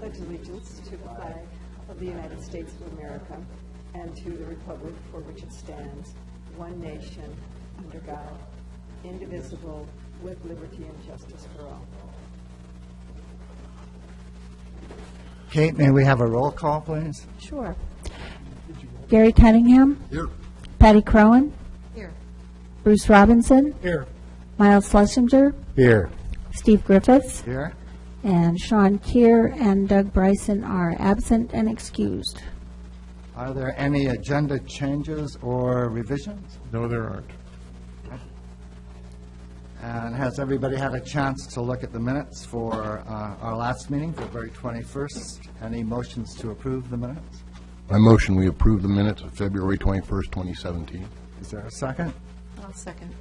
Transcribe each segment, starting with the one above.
pledge allegiance to the flag of the United States of America and to the republic for which it stands, one nation, under God, indivisible, with liberty and justice for all. Kate, may we have a roll call, please? Sure. Gary Cunningham? Here. Patty Crowan? Here. Bruce Robinson? Here. Miles Schlesinger? Here. Steve Griffiths? Here. And Sean Keir and Doug Bryson are absent and excused. Are there any agenda changes or revisions? No, there aren't. And has everybody had a chance to look at the minutes for our last meeting, February 21st? Any motions to approve the minutes? I motion we approve the minutes of February 21st, 2017. Is there a second? I'll second.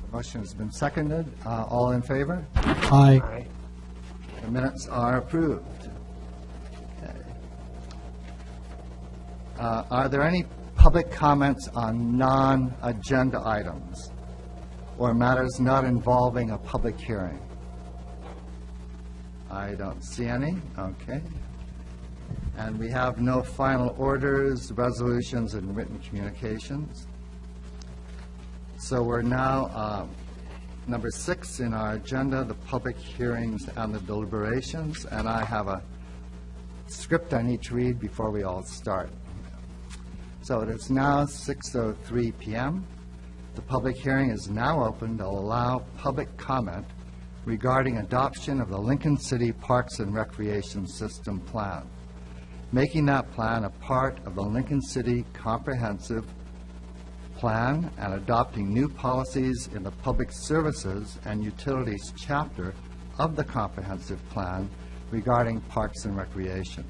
The motion has been seconded. All in favor? Aye. The minutes are approved. Okay. Are there any public comments on non-agenda items or matters not involving a public hearing? I don't see any. Okay. And we have no final orders, resolutions, and written communications. So we're now number 6 in our agenda, the public hearings and the deliberations, and I have a script I need to read before we all start. So it is now 6:03 p.m. The public hearing is now open to allow public comment regarding adoption of the Lincoln City Parks and Recreation System Plan, making that plan a part of the Lincoln City Comprehensive Plan and adopting new policies in the Public Services and Utilities chapter of the Comprehensive Plan regarding Parks and Recreation.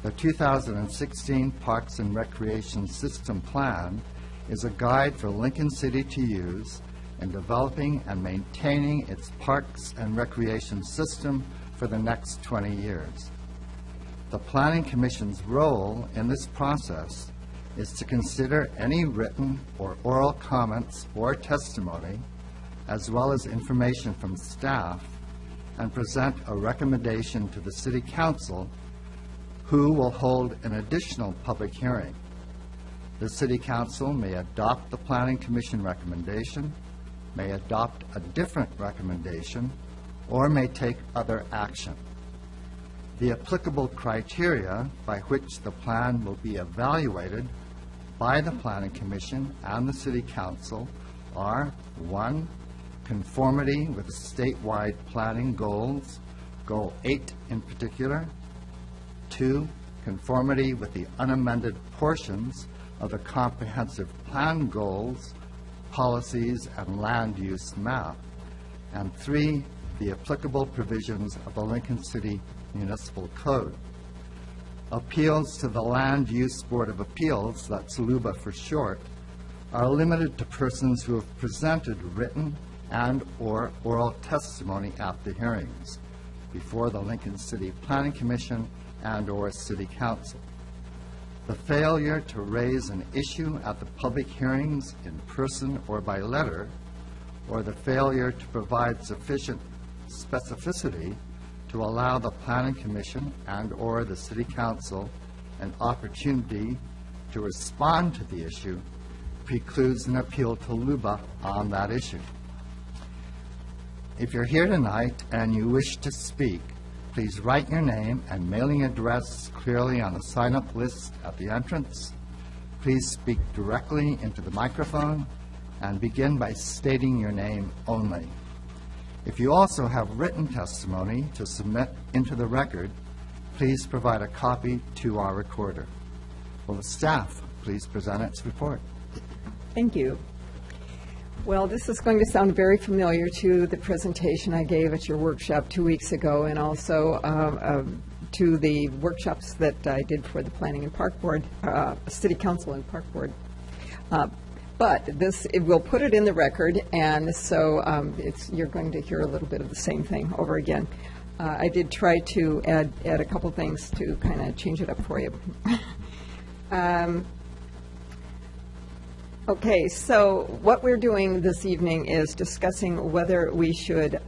The 2016 Parks and Recreation System Plan is a guide for Lincoln City to use in developing and maintaining its parks and recreation system for the next 20 years. The Planning Commission's role in this process is to consider any written or oral comments or testimony, as well as information from staff, and present a recommendation to the City Council, who will hold an additional public hearing. The City Council may adopt the Planning Commission recommendation, may adopt a different recommendation, or may take other action. The applicable criteria by which the plan will be evaluated by the Planning Commission and the City Council are: 1, conformity with the statewide planning goals, Goal 8 in particular; 2, conformity with the unamended portions of the comprehensive plan goals, policies, and land use map; and 3, the applicable provisions of the Lincoln City Municipal Code. Appeals to the Land Use Board of Appeals, that's LUBA for short, are limited to persons who have presented written and/or oral testimony at the hearings before the Lincoln City Planning Commission and/or City Council. The failure to raise an issue at the public hearings in person or by letter, or the failure to provide sufficient specificity to allow the Planning Commission and/or the City Council an opportunity to respond to the issue precludes an appeal to LUBA on that issue. If you're here tonight and you wish to speak, please write your name and mailing address clearly on the sign-up list at the entrance. Please speak directly into the microphone and begin by stating your name only. If you also have written testimony to submit into the record, please provide a copy to our recorder. Will the staff please present its report? Thank you. Well, this is going to sound very familiar to the presentation I gave at your workshop 2 weeks ago, and also to the workshops that I did for the Planning and Park Board, City Council and Park Board. But we'll put it in the record, and so you're going to hear a little bit of the same thing over again. I did try to add a couple things to kind of change it up for you. Okay, so what we're doing this evening is discussing whether we should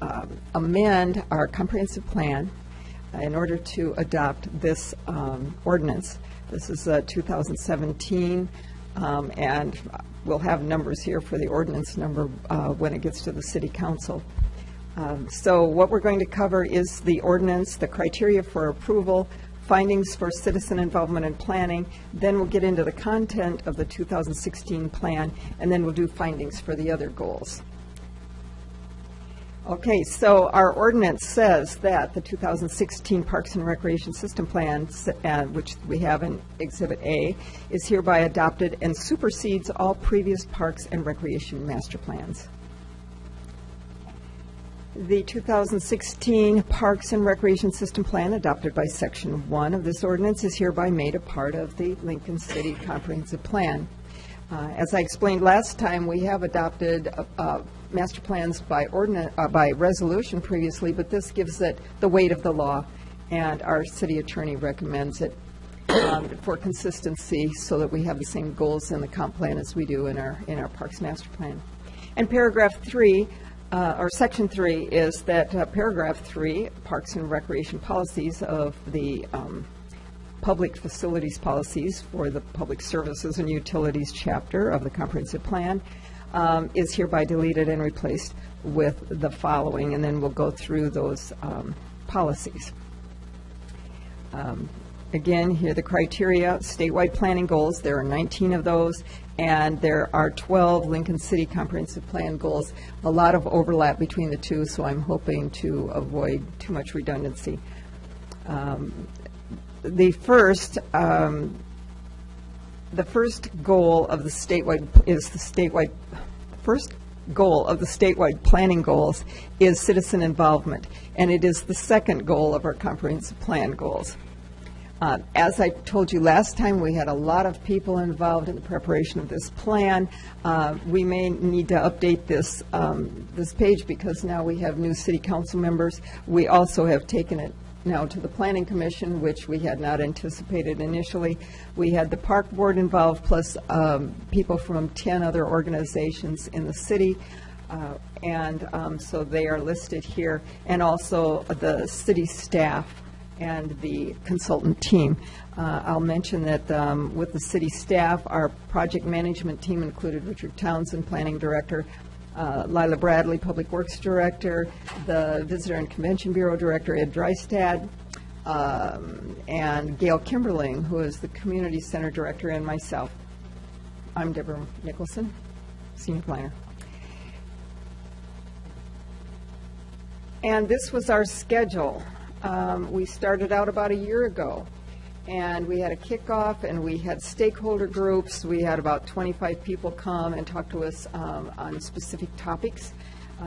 amend our comprehensive plan in order to adopt this ordinance. This is 2017, and we'll have numbers here for the ordinance number when it gets to the city council. So what we're going to cover is the ordinance, the criteria for approval, findings for citizen involvement in planning, then we'll get into the content of the 2016 plan, and then we'll do findings for the other goals. Okay, so our ordinance says that the 2016 Parks and Recreation System Plan, which we have in Exhibit A, is hereby adopted and supersedes all previous parks and recreation master plans. The 2016 Parks and Recreation System Plan, adopted by Section 1 of this ordinance, is hereby made a part of the Lincoln City Comprehensive Plan. As I explained last time, we have adopted master plans by resolution previously, but this gives it the weight of the law, and our city attorney recommends it for consistency so that we have the same goals in the comp plan as we do in our Parks Master Plan. And paragraph 3, or section 3, is that paragraph 3, Parks and Recreation Policies of the Public Facilities Policies for the Public Services and Utilities chapter of the Comprehensive Plan, is hereby deleted and replaced with the following, and then we'll go through those policies. Again, here are the criteria, statewide planning goals. There are 19 of those, and there are 12 Lincoln City Comprehensive Plan goals. A lot of overlap between the two, so I'm hoping to avoid too much redundancy. The first goal of the statewide planning goals is citizen involvement, and it is the second goal of our comprehensive plan goals. As I told you last time, we had a lot of people involved in the preparation of this plan. We may need to update this page because now we have new city council members. We also have taken it now to the Planning Commission, which we had not anticipated initially. We had the Park Board involved, plus people from 10 other organizations in the city, so they are listed here, and also the city staff and the consultant team. I'll mention that with the city staff, our project management team included Richard Townsend, Planning Director, Lila Bradley, Public Works Director, the Visitor and Convention Bureau Director, Ed Drystad, and Gail Kimberling, who is the Community Center Director, and myself. I'm Deborah Nicholson, Senior Planner. And this was our schedule. We started out about a year ago, and we had a kickoff, and we had stakeholder groups. We had about 25 people come and talk to us on specific topics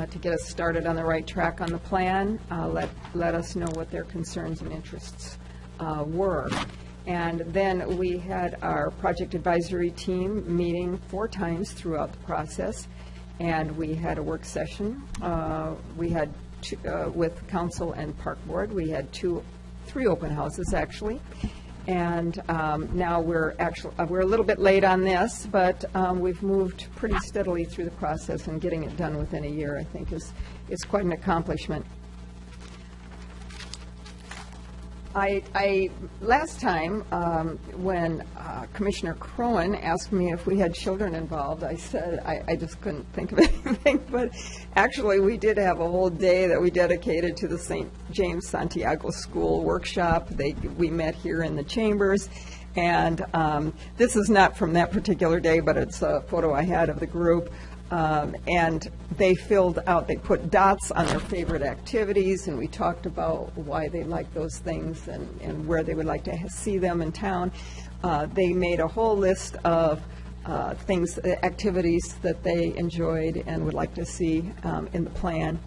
to get us started on the right track on the plan, let us know what their concerns and interests were. And then we had our project advisory team meeting 4 times throughout the process, and we had a work session. We had with council and park board. We had 3 open houses actually, and now we're a little bit late on this, but we've moved pretty steadily through the process, and getting it done within a year I think is quite an accomplishment. Last time when Commissioner Crowan asked me if we had children involved, I said I just couldn't think of anything, but actually we did have a whole day that we dedicated to the St. James Santiago School workshop. We met here in the chambers, and this is not from that particular day, but it's a photo I had of the group. And they put dots on their favorite activities, and we talked about why they like those things and where they would like to see them in town. They made a whole list of activities that they enjoyed and would like to see in the plan.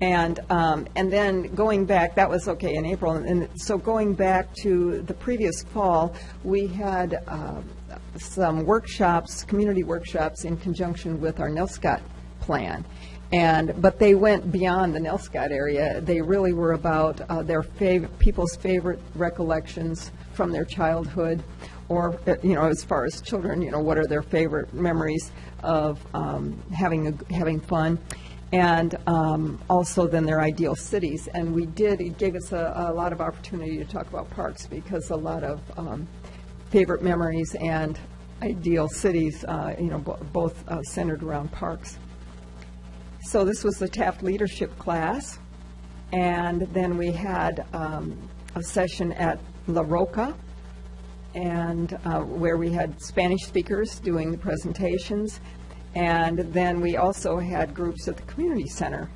And then going back, that was okay in April, and so going back to the previous fall, we had some workshops, community workshops, in conjunction with our Nelscott plan. But they went beyond the Nelscott area. They really were about people's favorite recollections from their childhood, or as far as children, what are their favorite memories of having fun. and also then their ideal cities. And it gave us a lot of opportunity to talk about parks, because a lot of favorite memories and ideal cities, both centered around parks. So this was the Taft Leadership class, and then we had a session at La Roca, and where we had Spanish speakers doing the presentations, and then we also had groups at the community center.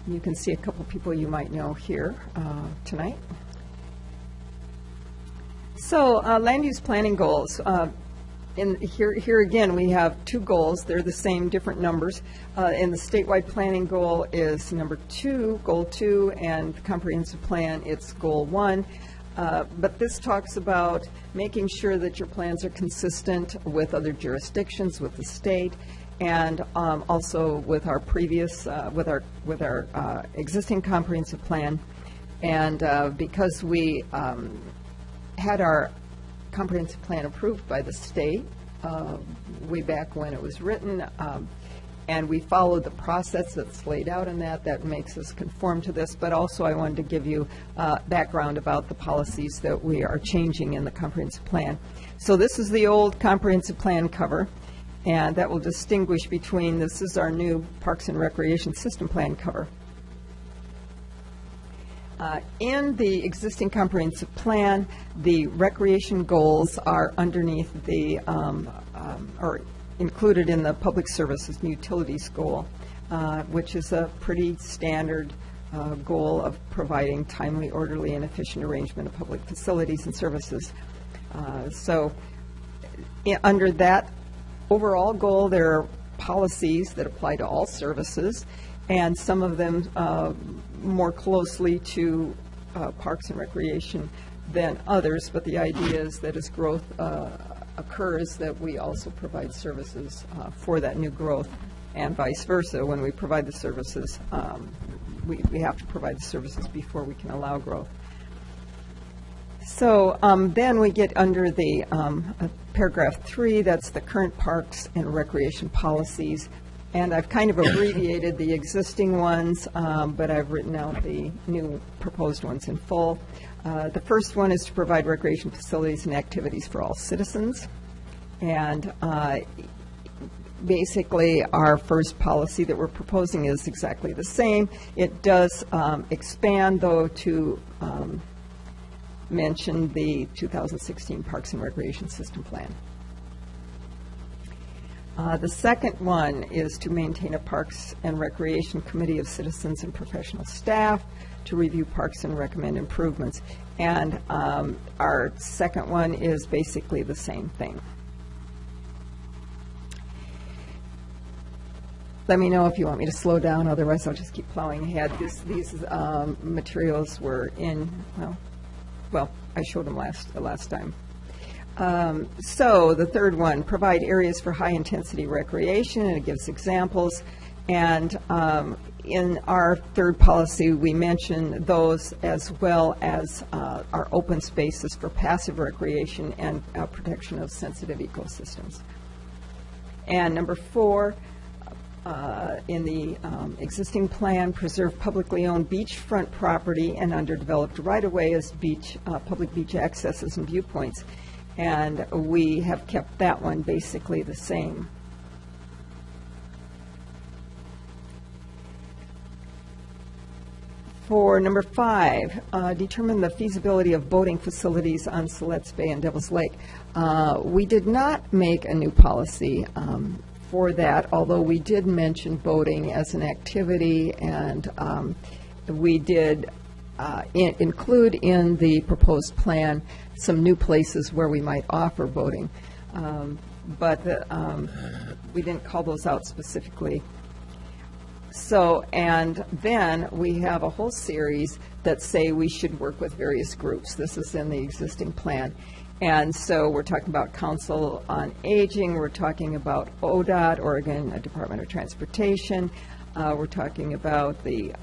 You can see a couple people you might know here tonight. So land use planning goals. Here again, we have two goals. They're the same, different numbers. In the statewide planning goal is number 2, goal 2, and the comprehensive plan, it's goal 1. But this talks about making sure that your plans are consistent with other jurisdictions, with the state, and also with our previous, with our existing comprehensive plan. And because we had our comprehensive plan approved by the state way back when it was written, and we followed the process that's laid out in that makes us conform to this. But also I wanted to give you background about the policies that we are changing in the comprehensive plan. So this is the old comprehensive plan cover, and that will distinguish between, this is our new Parks and Recreation System Plan cover. In the existing comprehensive plan, the recreation goals are underneath the, or included in the public services and utilities goal, which is a pretty standard goal of providing timely, orderly, and efficient arrangement of public facilities and services. Under that overall goal, there are policies that apply to all services, and some of them more closely to parks and recreation than others, but the idea is that as growth occurs, that we also provide services for that new growth, and vice versa. When we provide the services, we have to provide the services before we can allow growth. So then we get under the paragraph 3, that's the current parks and recreation policies. And I've kind of abbreviated the existing ones, but I've written out the new proposed ones in full. The first one is to provide recreation facilities and activities for all citizens. And basically, our first policy that we're proposing is exactly the same. It does expand, though, to mention the 2016 Parks and Recreation System Plan. The second one is to maintain a Parks and Recreation Committee of citizens and professional staff to review parks and recommend improvements. And our second one is basically the same thing. Let me know if you want me to slow down, otherwise I'll just keep plowing ahead. These materials were in, well, I showed them last time. So the third one, provide areas for high-intensity recreation, and it gives examples. And in our third policy, we mention those as well as our open spaces for passive recreation and protection of sensitive ecosystems. And number 4, in the existing plan, preserve publicly owned beachfront property and underdeveloped right-of-way as public beach accesses and viewpoints. And we have kept that one basically the same. For number 5, determine the feasibility of boating facilities on Siletz Bay and Devil's Lake. We did not make a new policy for that, although we did mention boating as an activity, and we did include in the proposed plan some new places where we might offer boating, but we didn't call those out specifically. So, and then we have a whole series that say we should work with various groups. This is in the existing plan. And so we're talking about Council on Aging, we're talking about ODOT, Oregon Department of Transportation, we're talking about the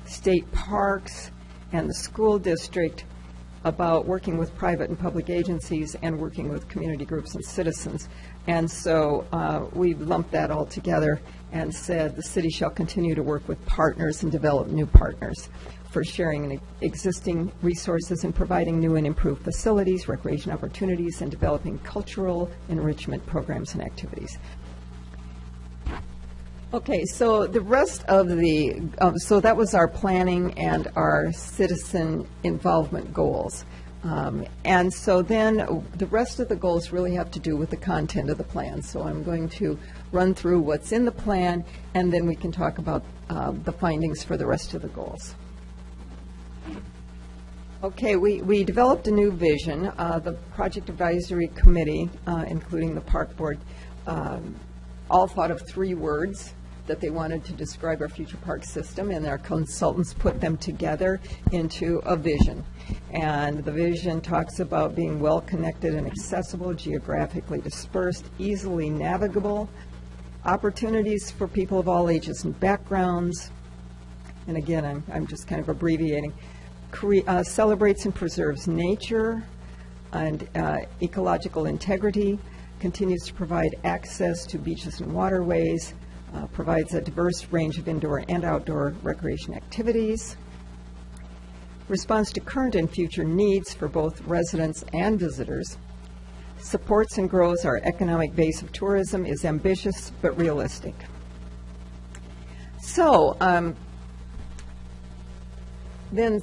state parks and the school district, about working with private and public agencies and working with community groups and citizens. And so we've lumped that all together and said the city shall continue to work with partners and develop new partners for sharing existing resources and providing new and improved facilities, recreation opportunities, and developing cultural enrichment programs and activities. Okay, so the rest of the, so that was our planning and our citizen involvement goals. And so then the rest of the goals really have to do with the content of the plan. So I'm going to run through what's in the plan, and then we can talk about the findings for the rest of the goals. Okay, we developed a new vision. The Project Advisory Committee, including the Park Board, all thought of 3 words that they wanted to describe our future park system, and our consultants put them together into a vision. And the vision talks about being well-connected and accessible, geographically dispersed, easily navigable, opportunities for people of all ages and backgrounds, and again, I'm just kind of abbreviating, celebrates and preserves nature and ecological integrity, continues to provide access to beaches and waterways, provides a diverse range of indoor and outdoor recreation activities, responds to current and future needs for both residents and visitors, supports and grows our economic base of tourism, is ambitious but realistic. So, then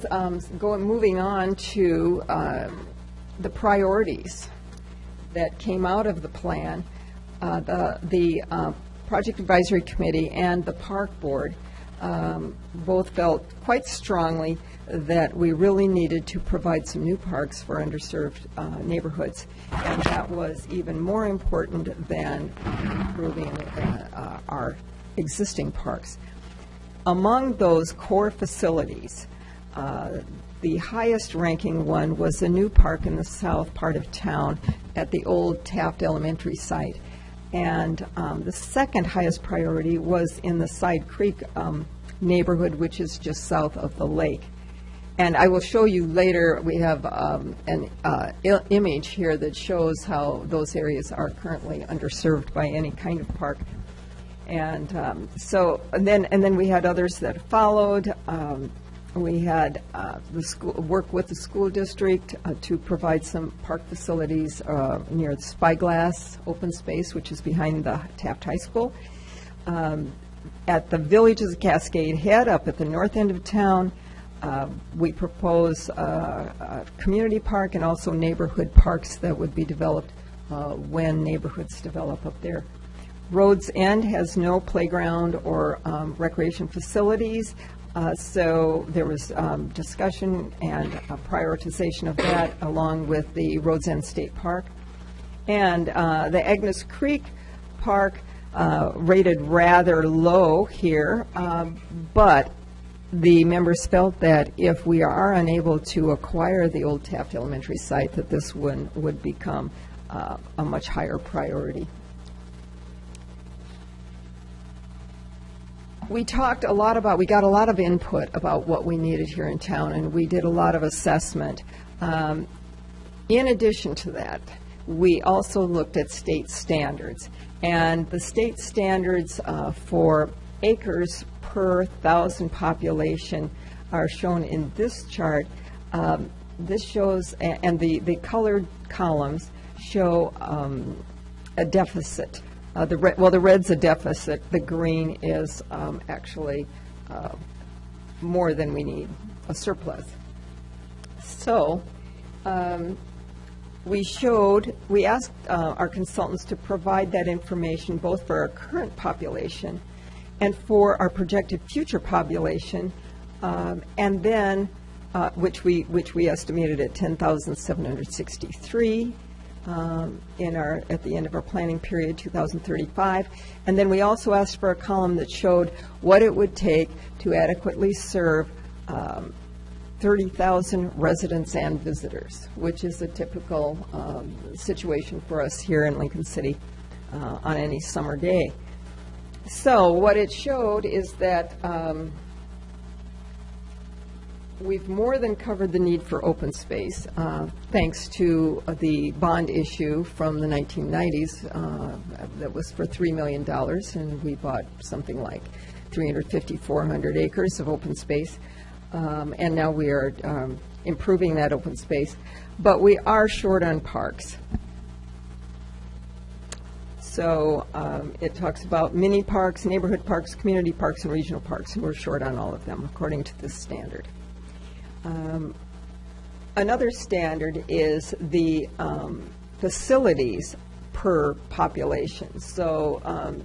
moving on to the priorities that came out of the plan, the Project Advisory Committee and the Park Board both felt quite strongly that we really needed to provide some new parks for underserved neighborhoods, and that was even more important than improving our existing parks. Among those core facilities, the highest ranking one was a new park in the south part of town at the old Taft Elementary site. And the second highest priority was in the Side Creek neighborhood, which is just south of the lake. And I will show you later, we have an image here that shows how those areas are currently underserved by any kind of park. And and then we had others that followed. We had the school work with the school district to provide some park facilities near the Spyglass open space, which is behind the Taft High School. At the Villages of Cascade Head, up at the north end of town, we propose a community park and also neighborhood parks that would be developed when neighborhoods develop up there. Rhodes End has no playground or recreation facilities. So there was discussion and prioritization of that along with the Rhodes End State Park. And the Agnes Creek Park rated rather low here, but the members felt that if we are unable to acquire the old Taft Elementary site, that this one would become a much higher priority. We talked a lot about, we got a lot of input about what we needed here in town, and we did a lot of assessment. In addition to that, we also looked at state standards, and the state standards for acres per 1,000 population are shown in this chart. This shows, and the colored columns show a deficit. The red's a deficit. The green is actually more than we need, a surplus. So we asked our consultants to provide that information both for our current population and for our projected future population, and then which we estimated at 10,763. At the end of our planning period, 2035. And then we also asked for a column that showed what it would take to adequately serve 30,000 residents and visitors, which is a typical situation for us here in Lincoln City on any summer day. So what it showed is that we've more than covered the need for open space, thanks to the bond issue from the 1990s that was for $3 million, and we bought something like 350, 400 acres of open space. And now we are improving that open space. But we are short on parks. So it talks about mini parks, neighborhood parks, community parks, and regional parks, and we're short on all of them, according to this standard. Another standard is the facilities per population. So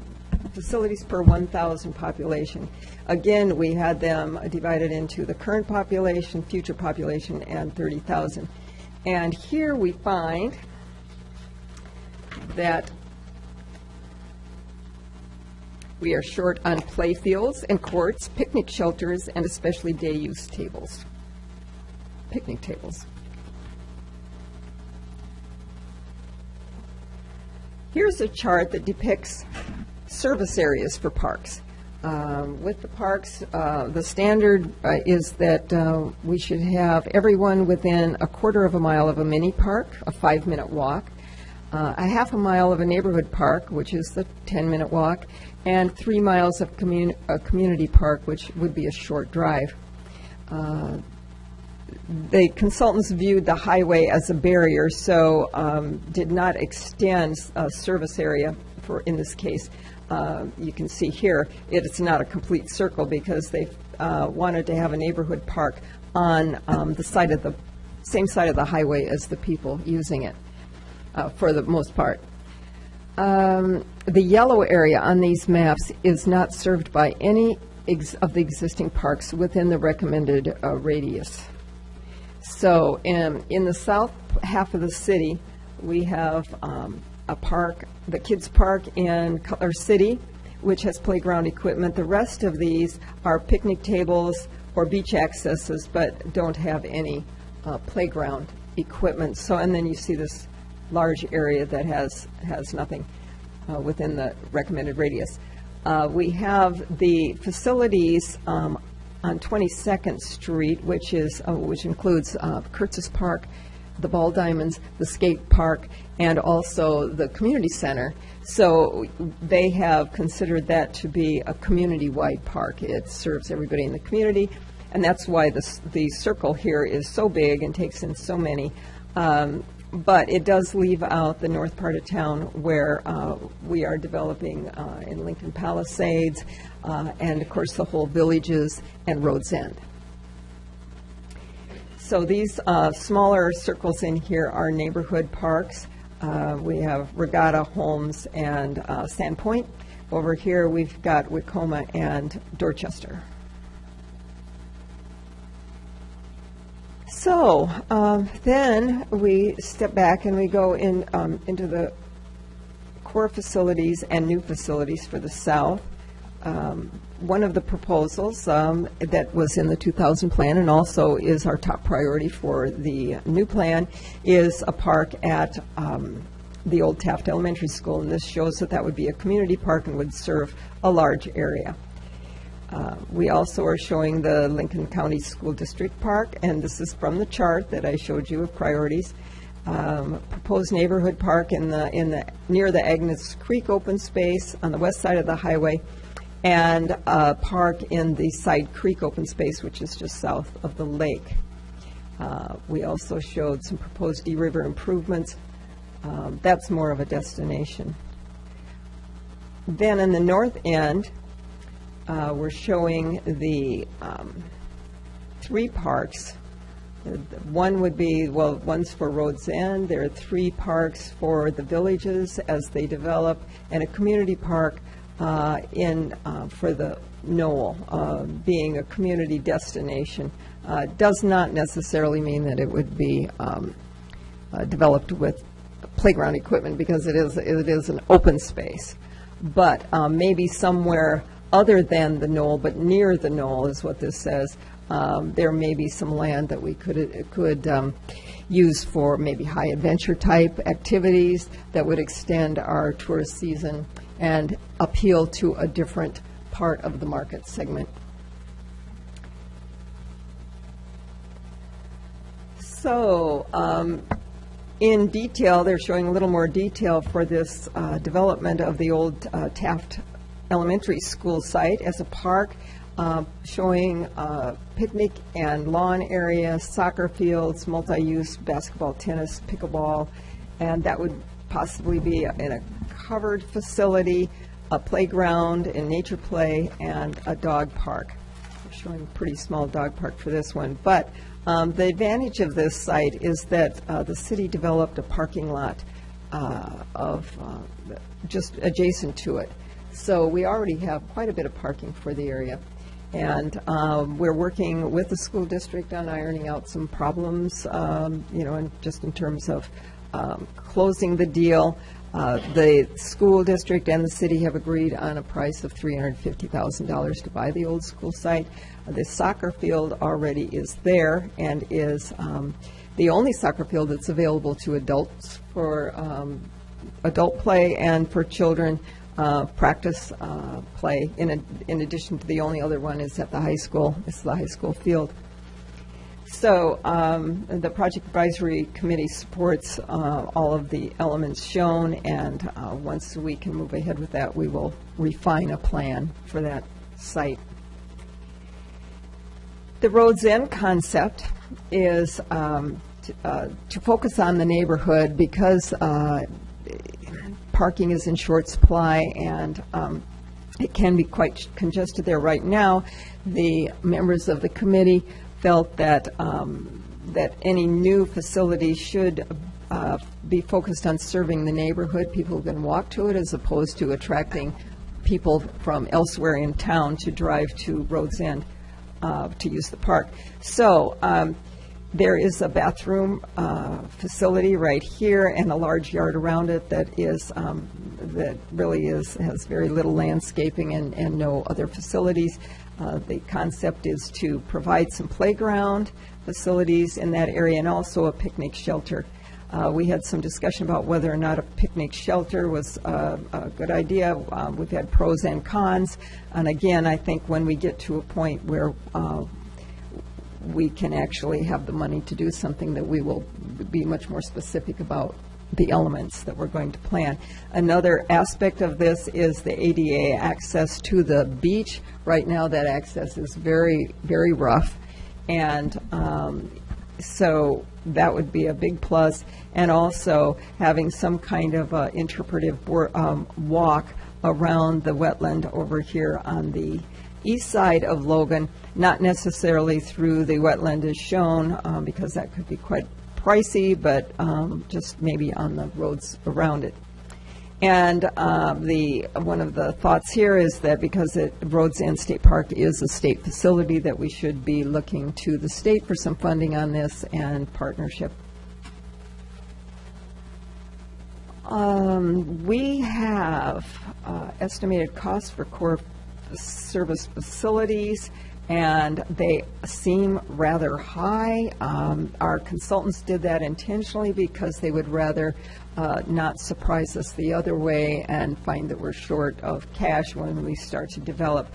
facilities per 1,000 population. Again, we had them divided into the current population, future population, and 30,000. And here we find that we are short on playfields and courts, picnic shelters, and especially day use tables, picnic tables. Here's a chart that depicts service areas for parks. With the parks, the standard is that we should have everyone within a quarter of a mile of a mini park, a 5-minute walk, a half a mile of a neighborhood park, which is the 10-minute walk, and 3 miles of a community park, which would be a short drive. The consultants viewed the highway as a barrier, so did not extend a service area for, in this case. You can see here, it's not a complete circle because they wanted to have a neighborhood park on the side of the same side of the highway as the people using it for the most part. The yellow area on these maps is not served by any of the existing parks within the recommended radius. So in the south half of the city, we have a park, the kids' park in Cutler City, which has playground equipment. The rest of these are picnic tables or beach accesses, but don't have any playground equipment. So, and then you see this large area that has nothing within the recommended radius. We have the facilities on 22nd Street, which includes Curtis Park, the Ball Diamonds, the skate park, and also the community center. So they have considered that to be a community-wide park. It serves everybody in the community, and that's why the circle here is so big and takes in so many. But it does leave out the north part of town where we are developing in Lincoln Palisades, and of course the whole Villages and Rhodes End. So these smaller circles in here are neighborhood parks. We have Regatta, Holmes, and Sandpoint. Over here we've got Wacoma and Dorchester. So then we step back and we go into the core facilities and new facilities for the South. One of the proposals that was in the 2000 plan and also is our top priority for the new plan is a park at the old Taft Elementary School, and this shows that that would be a community park and would serve a large area. We also are showing the Lincoln County School District Park, and this is from the chart that I showed you of priorities. Proposed neighborhood park near the Agnes Creek open space on the west side of the highway, and a park in the Side Creek open space, which is just south of the lake. We also showed some proposed D-River improvements. That's more of a destination. Then in the north end, we're showing the 3 parks. One would be, well, one's for Rhodes End. There are 3 parks for the Villages as they develop, and a community park for the Knoll, being a community destination. Does not necessarily mean that it would be developed with playground equipment, because it is an open space. But maybe somewhere other than the Knoll, but near the Knoll is what this says. There may be some land that we could use for maybe high adventure type activities that would extend our tourist season and appeal to a different part of the market segment. So, in detail, they're showing a little more detail for this development of the old Taft Elementary School site as a park, showing picnic and lawn area, soccer fields, multi-use basketball, tennis, pickleball, and that would possibly be in a covered facility, a playground and nature play, and a dog park. We're showing a pretty small dog park for this one, but the advantage of this site is that the city developed a parking lot just adjacent to it. So we already have quite a bit of parking for the area. And we're working with the school district on ironing out some problems, and just in terms of closing the deal. The school district and the city have agreed on a price of $350,000 to buy the old school site. The soccer field already is there and is the only soccer field that's available to adults for adult play and for children practice play. In addition to the only other one is at the high school. It's the high school field. So the Project Advisory Committee supports all of the elements shown, and once we can move ahead with that, we will refine a plan for that site. The Road's End concept is to focus on the neighborhood because parking is in short supply and it can be quite congested there right now. The members of the committee felt that that any new facility should be focused on serving the neighborhood. People can walk to it as opposed to attracting people from elsewhere in town to drive to Rhodes End to use the park. So there is a bathroom facility right here and a large yard around it that is that really has very little landscaping and no other facilities. The concept is to provide some playground facilities in that area and also a picnic shelter. We had some discussion about whether or not a picnic shelter was a good idea. We've had pros and cons. And again, I think when we get to a point where we can actually have the money to do something, that we will be much more specific about the elements that we're going to plan. Another aspect of this is the ADA access to the beach. Right now, that access is very, very rough, and so that would be a big plus. And also having some kind of interpretive walk around the wetland over here on the east side of Logan, not necessarily through the wetland as shown, because that could be quite pricey, but just maybe on the roads around it. And one of the thoughts here is that because Rhodes End State Park is a state facility, that we should be looking to the state for some funding on this and partnership. We have estimated costs for core service facilities, and they seem rather high. Our consultants did that intentionally because they would rather not surprise us the other way and find that we're short of cash when we start to develop.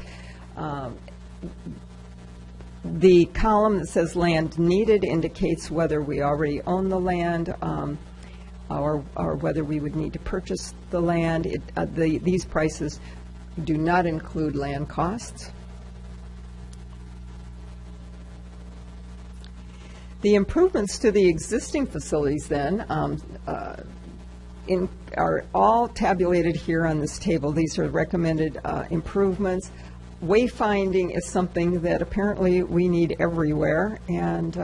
The column that says land needed indicates whether we already own the land or whether we would need to purchase the land. These prices do not include land costs. The improvements to the existing facilities then are all tabulated here on this table. These are recommended improvements. Wayfinding is something that apparently we need everywhere, and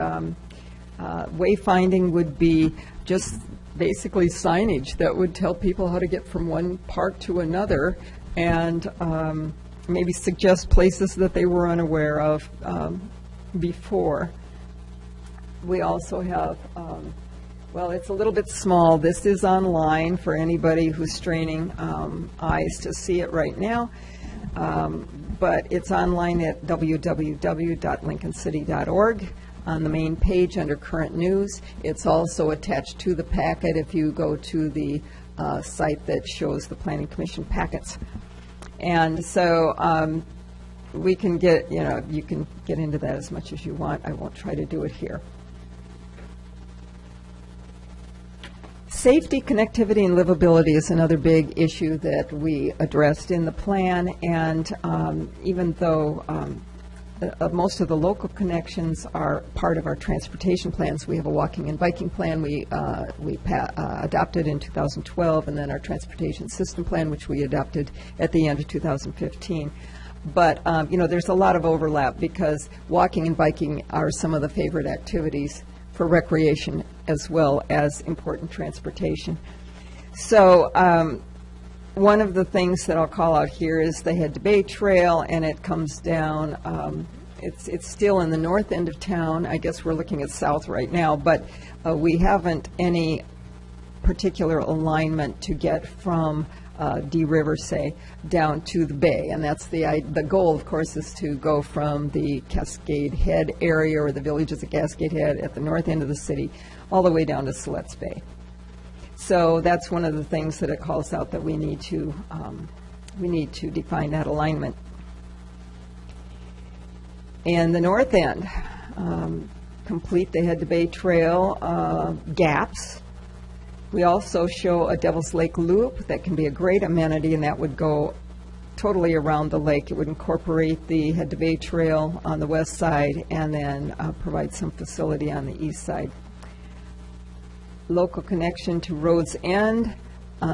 wayfinding would be just basically signage that would tell people how to get from one park to another, and maybe suggest places that they were unaware of before. We also have, well, it's a little bit small. This is online for anybody who's straining eyes to see it right now, but it's online at www.lincolncity.org on the main page under current news. It's also attached to the packet if you go to the site that shows the Planning Commission packets. And so we can get, you can get into that as much as you want. I won't try to do it here. Safety, connectivity, and livability is another big issue that we addressed in the plan, and even though most of the local connections are part of our transportation plans, we have a walking and biking plan we adopted in 2012, and then our transportation system plan, which we adopted at the end of 2015. But, there's a lot of overlap because walking and biking are some of the favorite activities for recreation as well as important transportation. So one of the things that I'll call out here is the Head to Bay Trail, and it comes down, it's still in the north end of town. I guess we're looking at south right now, but we haven't any particular alignment to get from Dee River, say, down to the bay. And that's the goal, of course, is to go from the Cascade Head area, or the villages of Cascade Head at the north end of the city, all the way down to Siletz Bay. So that's one of the things that it calls out, that we need to define that alignment. And the north end, complete the Head to Bay Trail gaps. We also show a Devil's Lake Loop that can be a great amenity, and that would go totally around the lake. It would incorporate the Head to Bay Trail on the west side and then provide some facility on the east side. Local connection to Rhodes End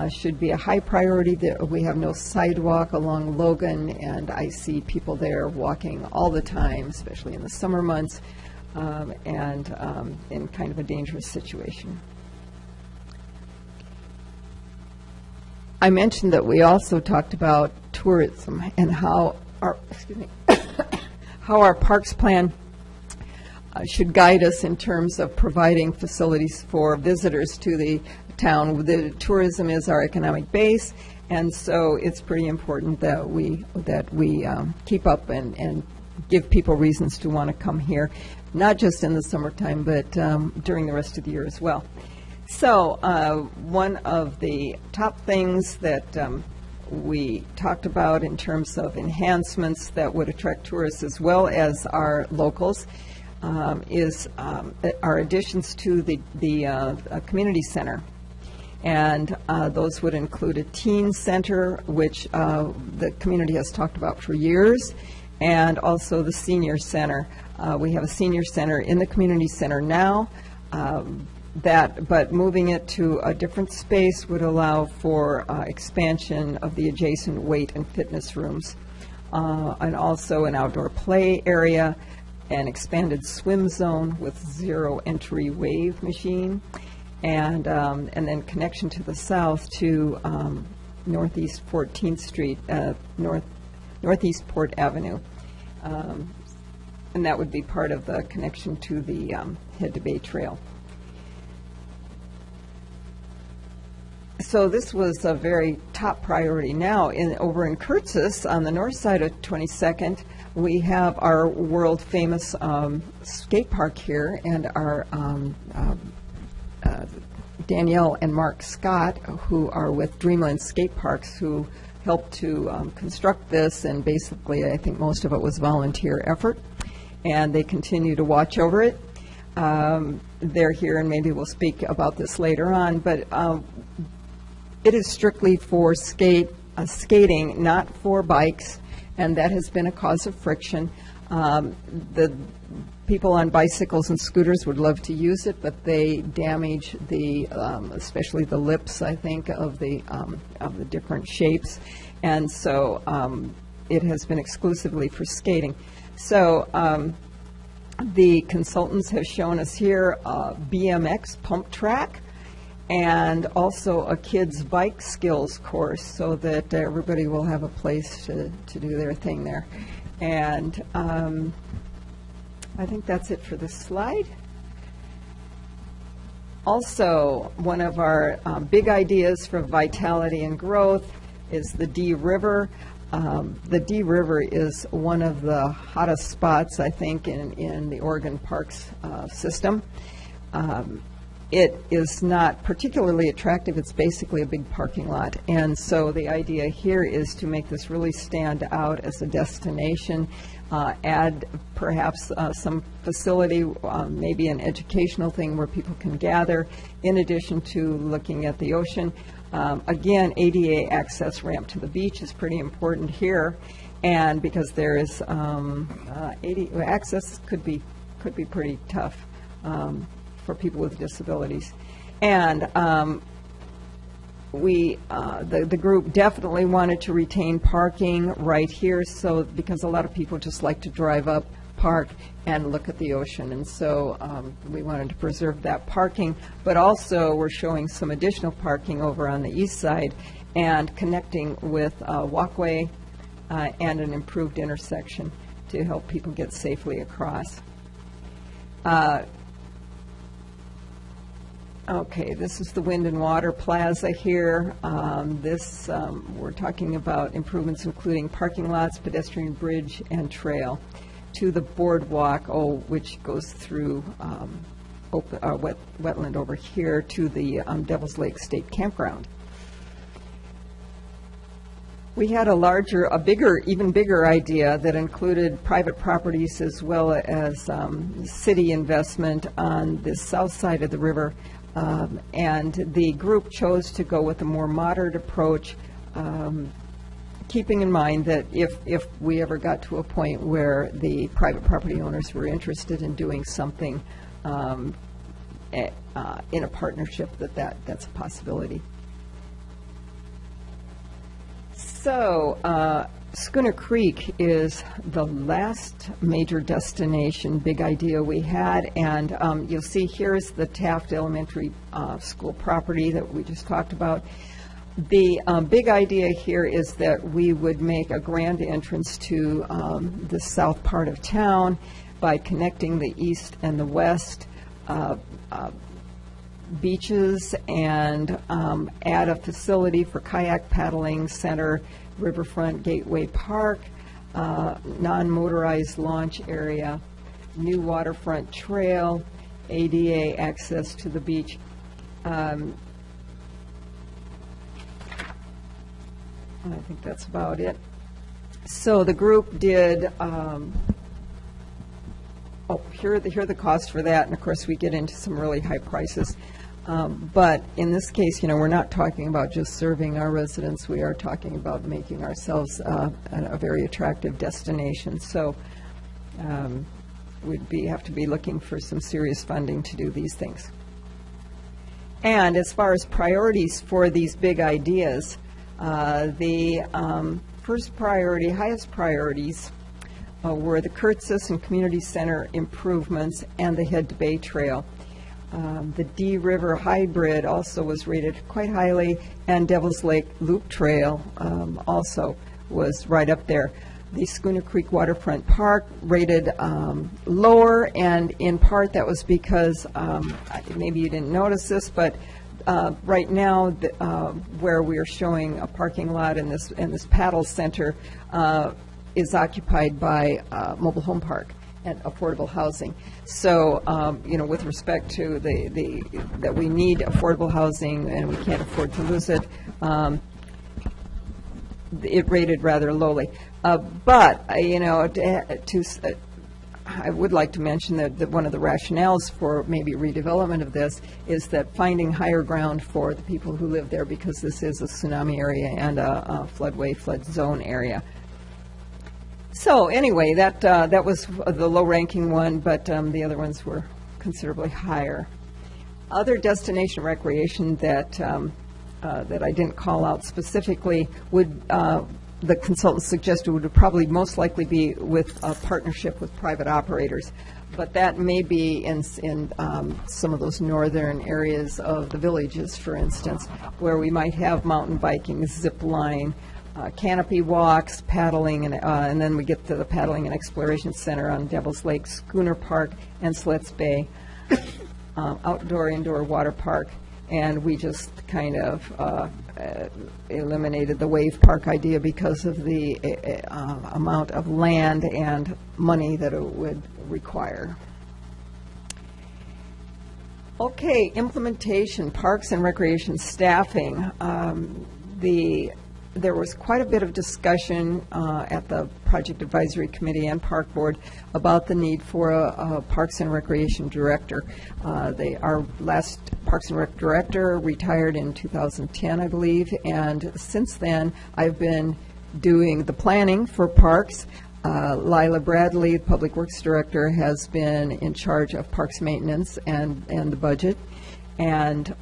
should be a high priority. We have no sidewalk along Logan, and I see people there walking all the time, especially in the summer months, and in kind of a dangerous situation. I mentioned that we also talked about tourism and how our how our parks plan should guide us in terms of providing facilities for visitors to the town. The tourism is our economic base, and so it's pretty important that we keep up and give people reasons to want to come here, not just in the summertime, but during the rest of the year as well. So one of the top things that we talked about in terms of enhancements that would attract tourists as well as our locals is our additions to the community center. And those would include a teen center, which the community has talked about for years, and also the senior center. We have a senior center in the community center now. But moving it to a different space would allow for expansion of the adjacent weight and fitness rooms, and also an outdoor play area, an expanded swim zone with zero entry wave machine, and then connection to the south to Northeast 14th Street, Northeast Port Avenue, and that would be part of the connection to the Head to Bay Trail. So this was a very top priority. Now, over in Curtis, on the north side of 22nd, we have our world-famous skate park here, and our Danielle and Mark Scott, who are with Dreamland Skate Parks, who helped to construct this, and basically I think most of it was volunteer effort, and they continue to watch over it. They're here, and maybe we'll speak about this later on, but it is strictly for skating, not for bikes, and that has been a cause of friction. The people on bicycles and scooters would love to use it, but they damage especially the lips, I think, of the different shapes, and so it has been exclusively for skating. So the consultants have shown us here a BMX pump track, and also a kids' bike skills course, so that everybody will have a place to do their thing there. And I think that's it for this slide. Also, one of our big ideas for vitality and growth is the Dee River. The Dee River is one of the hottest spots, I think, in the Oregon Parks system. It is not particularly attractive. It's basically a big parking lot. And so the idea here is to make this really stand out as a destination add perhaps some facility, maybe an educational thing where people can gather, in addition to looking at the ocean. Again, ADA access ramp to the beach is pretty important here, and because there is ADA access could be pretty tough for people with disabilities. And the group definitely wanted to retain parking right here, so because a lot of people just like to drive up, park, and look at the ocean, and so we wanted to preserve that parking, but also we're showing some additional parking over on the east side and connecting with a walkway and an improved intersection to help people get safely across. Okay, this is the Wind and Water Plaza here. We're talking about improvements including parking lots, pedestrian bridge, and trail to the boardwalk, which goes through wetland over here to the Devil's Lake State Campground. We had even bigger idea that included private properties as well as city investment on the south side of the river. And the group chose to go with a more moderate approach, keeping in mind that if we ever got to a point where the private property owners were interested in doing something in a partnership, that's a possibility. So, Schooner Creek is the last major destination, big idea we had, and you'll see here's the Taft Elementary School property that we just talked about. The big idea here is that we would make a grand entrance to the south part of town by connecting the east and the west beaches, and add a facility for kayak paddling, center, riverfront gateway park, non-motorized launch area, new waterfront trail, ADA access to the beach. I think that's about it. So the group did, here are the costs for that, and of course we get into some really high prices. But in this case, we're not talking about just serving our residents. We are talking about making ourselves a very attractive destination. So we'd have to be looking for some serious funding to do these things. And as far as priorities for these big ideas, the first priority, highest priorities, were the Curtis and Community Center improvements and the Head to Bay Trail. The Dee River Hybrid also was rated quite highly, and Devil's Lake Loop Trail also was right up there. The Schooner Creek Waterfront Park rated lower, and in part that was because, maybe you didn't notice this, but right now where we are showing a parking lot in this paddle center is occupied by mobile home park and affordable housing. So, with respect to that we need affordable housing and we can't afford to lose it, it rated rather lowly. But, I would like to mention that one of the rationales for maybe redevelopment of this is that finding higher ground for the people who live there, because this is a tsunami area and a flood zone area. So anyway, that was the low-ranking one, but the other ones were considerably higher. Other destination recreation that I didn't call out specifically would, the consultants suggested, would probably most likely be with a partnership with private operators. But that may be in some of those northern areas of the villages, for instance, where we might have mountain biking, zip line, canopy walks, paddling, and then we get to the Paddling and Exploration Center on Devil's Lake, Schooner Park, and Slets Bay, outdoor-indoor water park. And we just kind of eliminated the wave park idea because of the amount of land and money that it would require. Okay, implementation, parks and recreation staffing. The there was quite a bit of discussion at the Project Advisory Committee and Park Board about the need for a Parks and Recreation Director. Our last Parks and Rec Director retired in 2010, I believe, and since then, I've been doing the planning for parks. Lila Bradley, Public Works Director, has been in charge of parks maintenance and the budget. And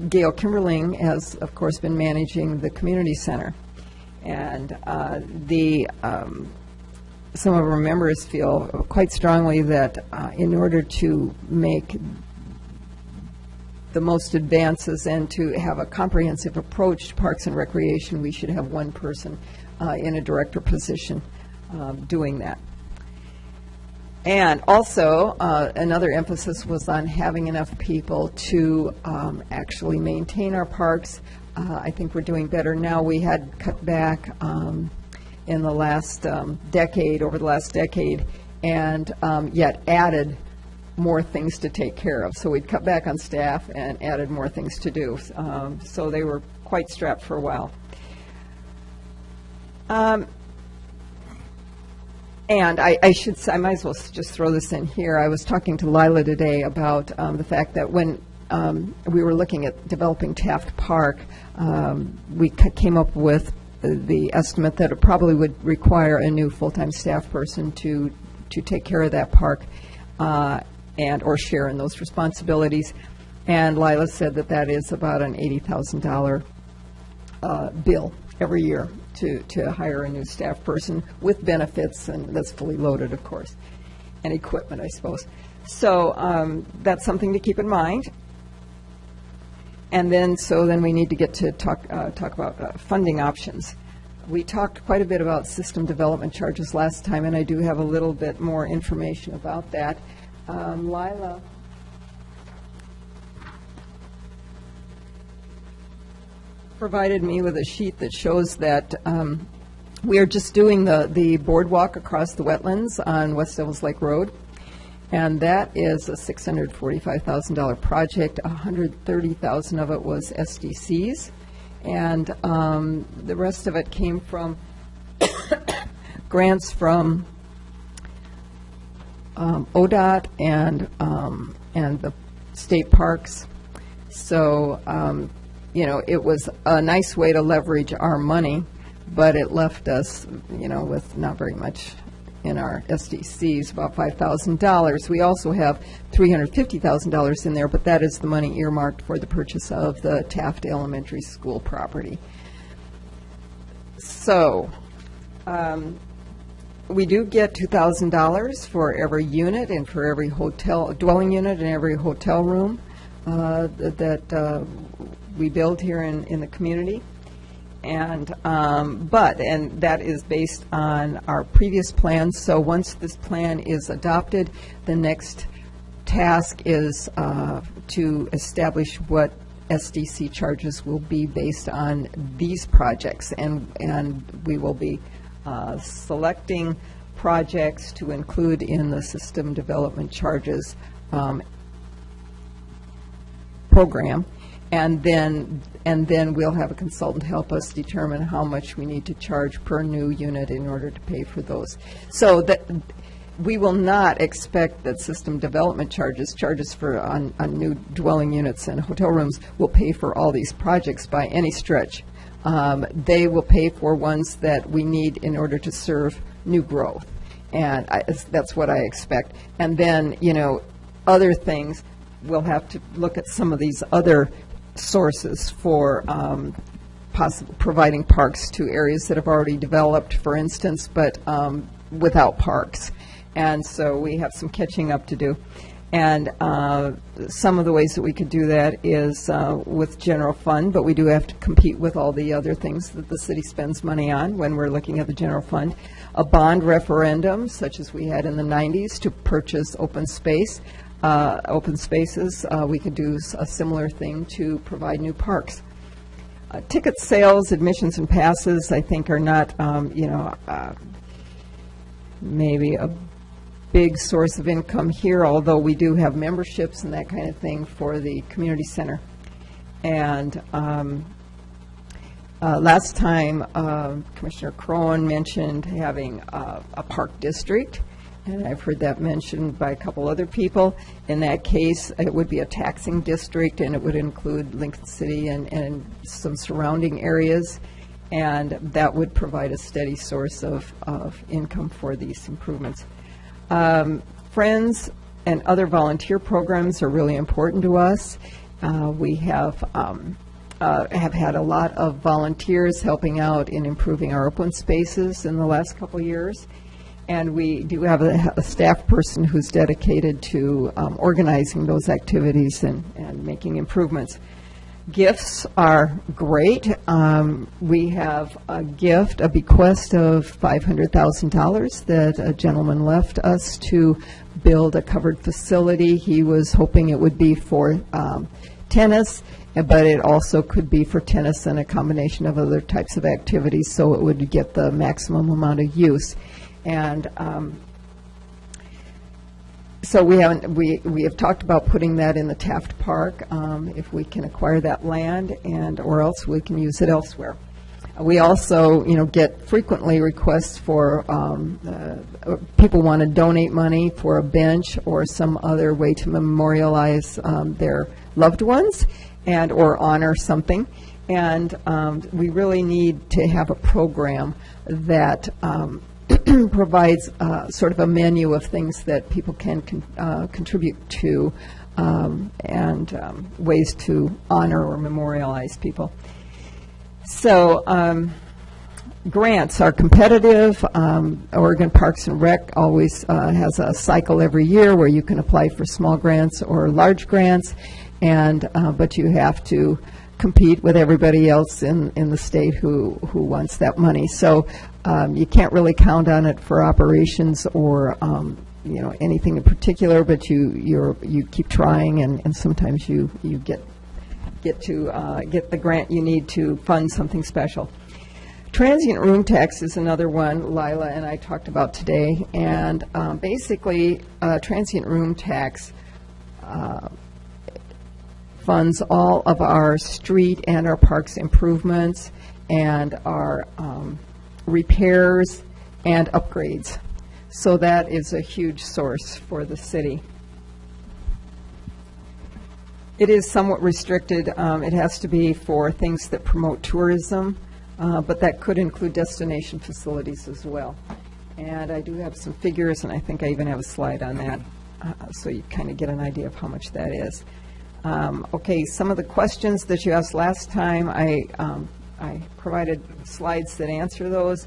Gail Kimberling has, of course, been managing the community center. And some of our members feel quite strongly that in order to make the most advances and to have a comprehensive approach to parks and recreation, we should have one person in a director position doing that. And also, another emphasis was on having enough people to actually maintain our parks. I think we're doing better now. We had cut back in the last decade, over the last decade, and yet added more things to take care of. So we'd cut back on staff and added more things to do. So they were quite strapped for a while. And I might as well just throw this in here. I was talking to Lila today about the fact that when we were looking at developing Taft Park, we came up with the estimate that it probably would require a new full-time staff person to take care of that park and or share in those responsibilities. And Lila said that that is about an $80,000 bill every year to hire a new staff person with benefits, and that's fully loaded, of course, and equipment, I suppose. So that's something to keep in mind. And then, then we need to get to talk about funding options. We talked quite a bit about system development charges last time, and I do have a little bit more information about that. Lila. Provided me with a sheet that shows that we are just doing the boardwalk across the wetlands on West Devils Lake Road, and that is a $645,000 project. $130,000 of it was SDCs, and the rest of it came from grants from ODOT and the state parks. So it was a nice way to leverage our money, but it left us, with not very much in our SDCs, about $5,000. We also have $350,000 in there, but that is the money earmarked for the purchase of the Taft Elementary School property. So we do get $2,000 for every unit and for every dwelling unit and every hotel room that we build here in the community, and that is based on our previous plans. So once this plan is adopted, the next task is to establish what SDC charges will be based on these projects, and we will be selecting projects to include in the system development charges program. And then we'll have a consultant help us determine how much we need to charge per new unit in order to pay for those. So that we will not expect that system development charges for on new dwelling units and hotel rooms will pay for all these projects by any stretch. They will pay for ones that we need in order to serve new growth, and that's what I expect. And then other things, we'll have to look at some of these other sources for providing parks to areas that have already developed, for instance, but without parks. And so we have some catching up to do. And some of the ways that we could do that is with general fund, but we do have to compete with all the other things that the city spends money on when we're looking at the general fund. A bond referendum, such as we had in the 90s, to purchase open spaces. We could do a similar thing to provide new parks. Ticket sales, admissions, and passes, I think, are not, maybe a big source of income here, although we do have memberships and that kind of thing for the community center. And Last time, Commissioner Crowan mentioned having a park district, and I've heard that mentioned by a couple other people. In that case, it would be a taxing district, and it would include Lincoln City and some surrounding areas, and that would provide a steady source of income for these improvements. Friends and other volunteer programs are really important to us. We have had a lot of volunteers helping out in improving our open spaces in the last couple of years. And we do have a staff person who's dedicated to organizing those activities and making improvements. Gifts are great. We have a bequest of $500,000 that a gentleman left us to build a covered facility. He was hoping it would be for tennis, but it also could be for tennis and a combination of other types of activities, so it would get the maximum amount of use. And so we have talked about putting that in the Taft Park, if we can acquire that land, or else we can use it elsewhere. We also, get frequently requests for people want to donate money for a bench or some other way to memorialize their loved ones or honor something. And we really need to have a program that provides sort of a menu of things that people can contribute to and ways to honor or memorialize people. So grants are competitive. Oregon Parks and Rec always has a cycle every year where you can apply for small grants or large grants, and but you have to compete with everybody else in the state who wants that money. So you can't really count on it for operations or anything in particular, but you keep trying, and sometimes you get the grant you need to fund something special. Transient room tax is another one Lila and I talked about today, and basically transient room tax funds all of our street and our parks improvements and our repairs and upgrades. So that is a huge source for the city. It is somewhat restricted. It has to be for things that promote tourism, but that could include destination facilities as well. And I do have some figures, and I think I even have a slide on that, so you kind of get an idea of how much that is. Okay, some of the questions that you asked last time, I provided slides that answer those.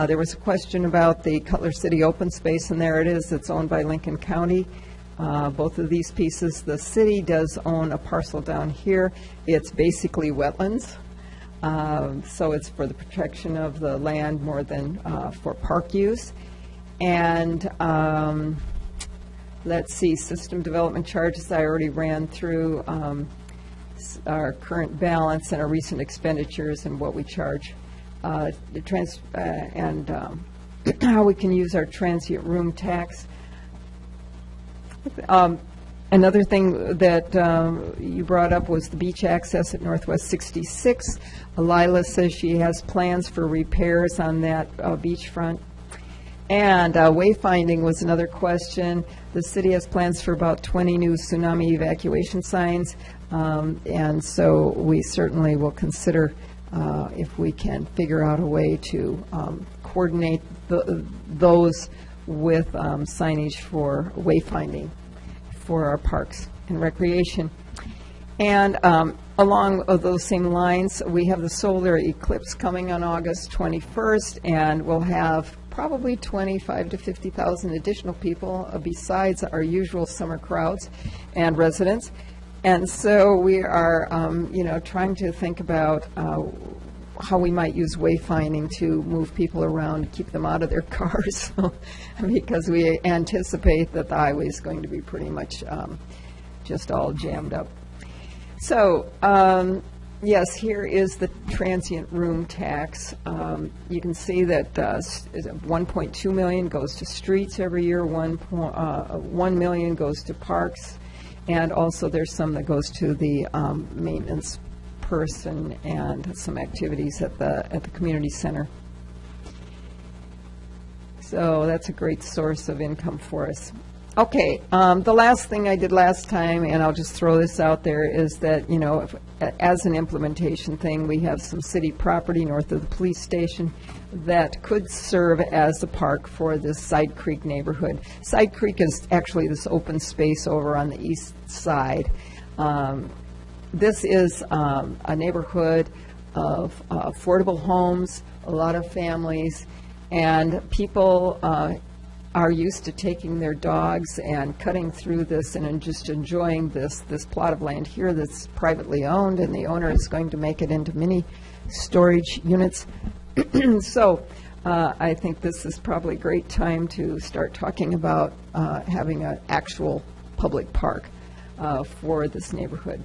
There was a question about the Cutler City open space, and there it is. It's owned by Lincoln County. Both of these pieces, the city does own a parcel down here. It's basically wetlands, so it's for the protection of the land more than for park use. And let's see, system development charges I already ran through, our current balance and our recent expenditures and what we charge, and how we can use our transient room tax. Another thing that you brought up was the beach access at Northwest 66. Lila says she has plans for repairs on that beachfront. And wayfinding was another question. The city has plans for about 20 new tsunami evacuation signs, and so we certainly will consider if we can figure out a way to coordinate those with signage for wayfinding for our parks and recreation. And along those same lines, we have the solar eclipse coming on August 21st, and we'll have probably 25 to 50,000 additional people besides our usual summer crowds and residents. And so we are, trying to think about how we might use wayfinding to move people around, keep them out of their cars, because we anticipate that the highway is going to be pretty much just all jammed up. So, yes, here is the transient room tax. You can see that $1.2 million goes to streets every year, $1 million goes to parks, and also there's some that goes to the maintenance purse and some activities at the community center. So that's a great source of income for us. Okay, the last thing I did last time, and I'll just throw this out there, is that, you know, as an implementation thing, we have some city property north of the police station that could serve as a park for this Side Creek neighborhood. Side Creek is actually this open space over on the east side. This is a neighborhood of affordable homes, a lot of families, and people are used to taking their dogs and cutting through this and just enjoying this plot of land here that's privately owned, and the owner is going to make it into mini storage units. So I think this is probably a great time to start talking about having an actual public park for this neighborhood.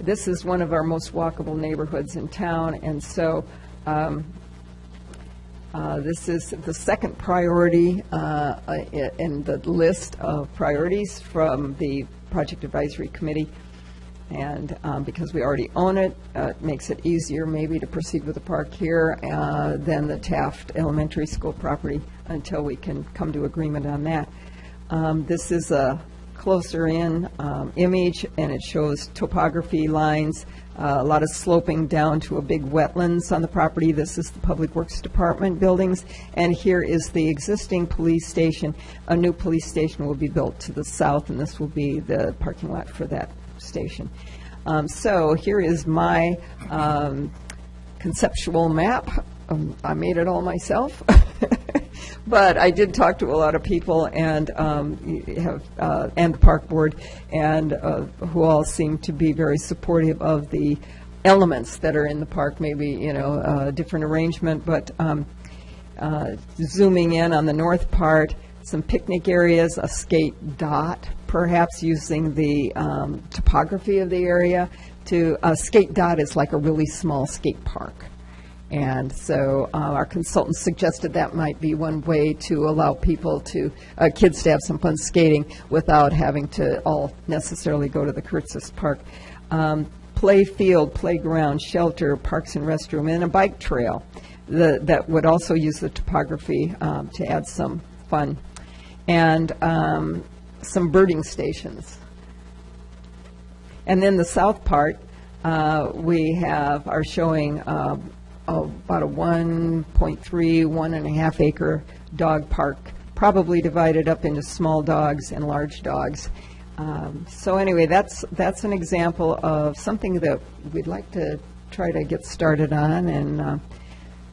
This is one of our most walkable neighborhoods in town, and so this is the second priority in the list of priorities from the Project Advisory Committee. And because we already own it, it makes it easier maybe to proceed with the park here than the Taft Elementary School property until we can come to agreement on that. This is a closer in image, and it shows topography lines, a lot of sloping down to a big wetlands on the property. This is the Public Works Department buildings, and here is the existing police station. A new police station will be built to the south, and this will be the parking lot for that station. So here is my conceptual map. I made it all myself. But I did talk to a lot of people and and the park board, and who all seem to be very supportive of the elements that are in the park. Maybe, you know, a different arrangement, but zooming in on the north part, some picnic areas, a skate dot, perhaps using the topography of the area to skate dot is like a really small skate park. And so our consultant suggested that might be one way to allow people to, kids to have some fun skating without having to all necessarily go to the Curtis Park. Play field, playground, shelter, parks and restroom, and a bike trail that would also use the topography to add some fun. And some birding stations. And then the south part, we are showing about a 1.3, 1.5 acre dog park, probably divided up into small dogs and large dogs. So anyway, that's an example of something that we'd like to try to get started on,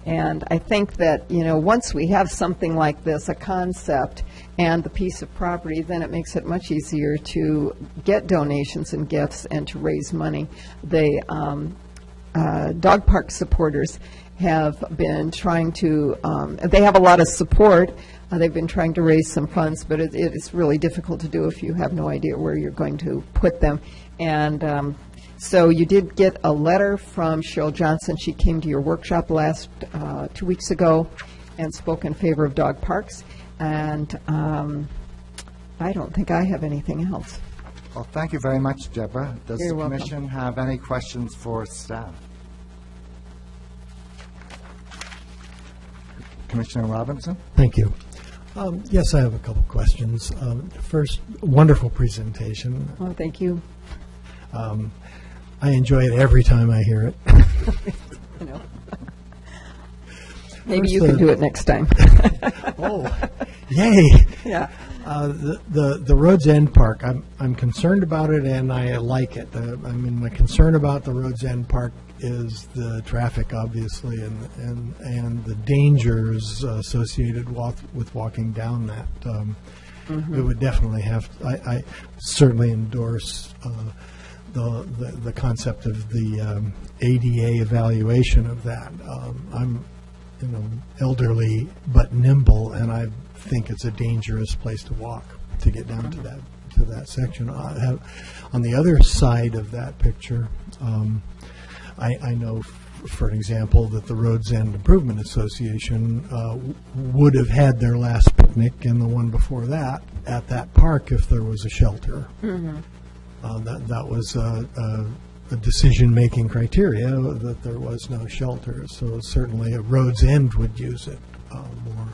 and I think that, you know, once we have something like this, a concept and the piece of property, then it makes it much easier to get donations and gifts and to raise money. The dog park supporters have been trying to, they have a lot of support. They've been trying to raise some funds, but it's really difficult to do if you have no idea where you're going to put them. And so you did get a letter from Cheryl Johnson. She came to your workshop last 2 weeks ago and spoke in favor of dog parks. And I don't think I have anything else. Well, thank you very much, Deborah. Does You're the welcome. commission have any questions for staff? Commissioner Robinson? Thank you. Yes, I have a couple questions. First, wonderful presentation. Oh, thank you. I enjoy it every time I hear it. You know. Maybe First, you can do it next time. Oh, yay! Yeah. The Rhodes End Park, I'm concerned about it and I like it. I mean, my concern about the Rhodes End Park is the traffic, obviously, and the dangers associated with walking down that. It would definitely have. I certainly endorse the concept of the ADA evaluation of that. I'm, elderly but nimble, and I think it's a dangerous place to walk to get down to that section. On the other side of that picture, I know, for an example, that the Rhodes End Improvement Association would have had their last picnic and the one before that at that park if there was a shelter. That was a decision-making criteria that there was no shelter. So certainly a Rhodes End would use it more.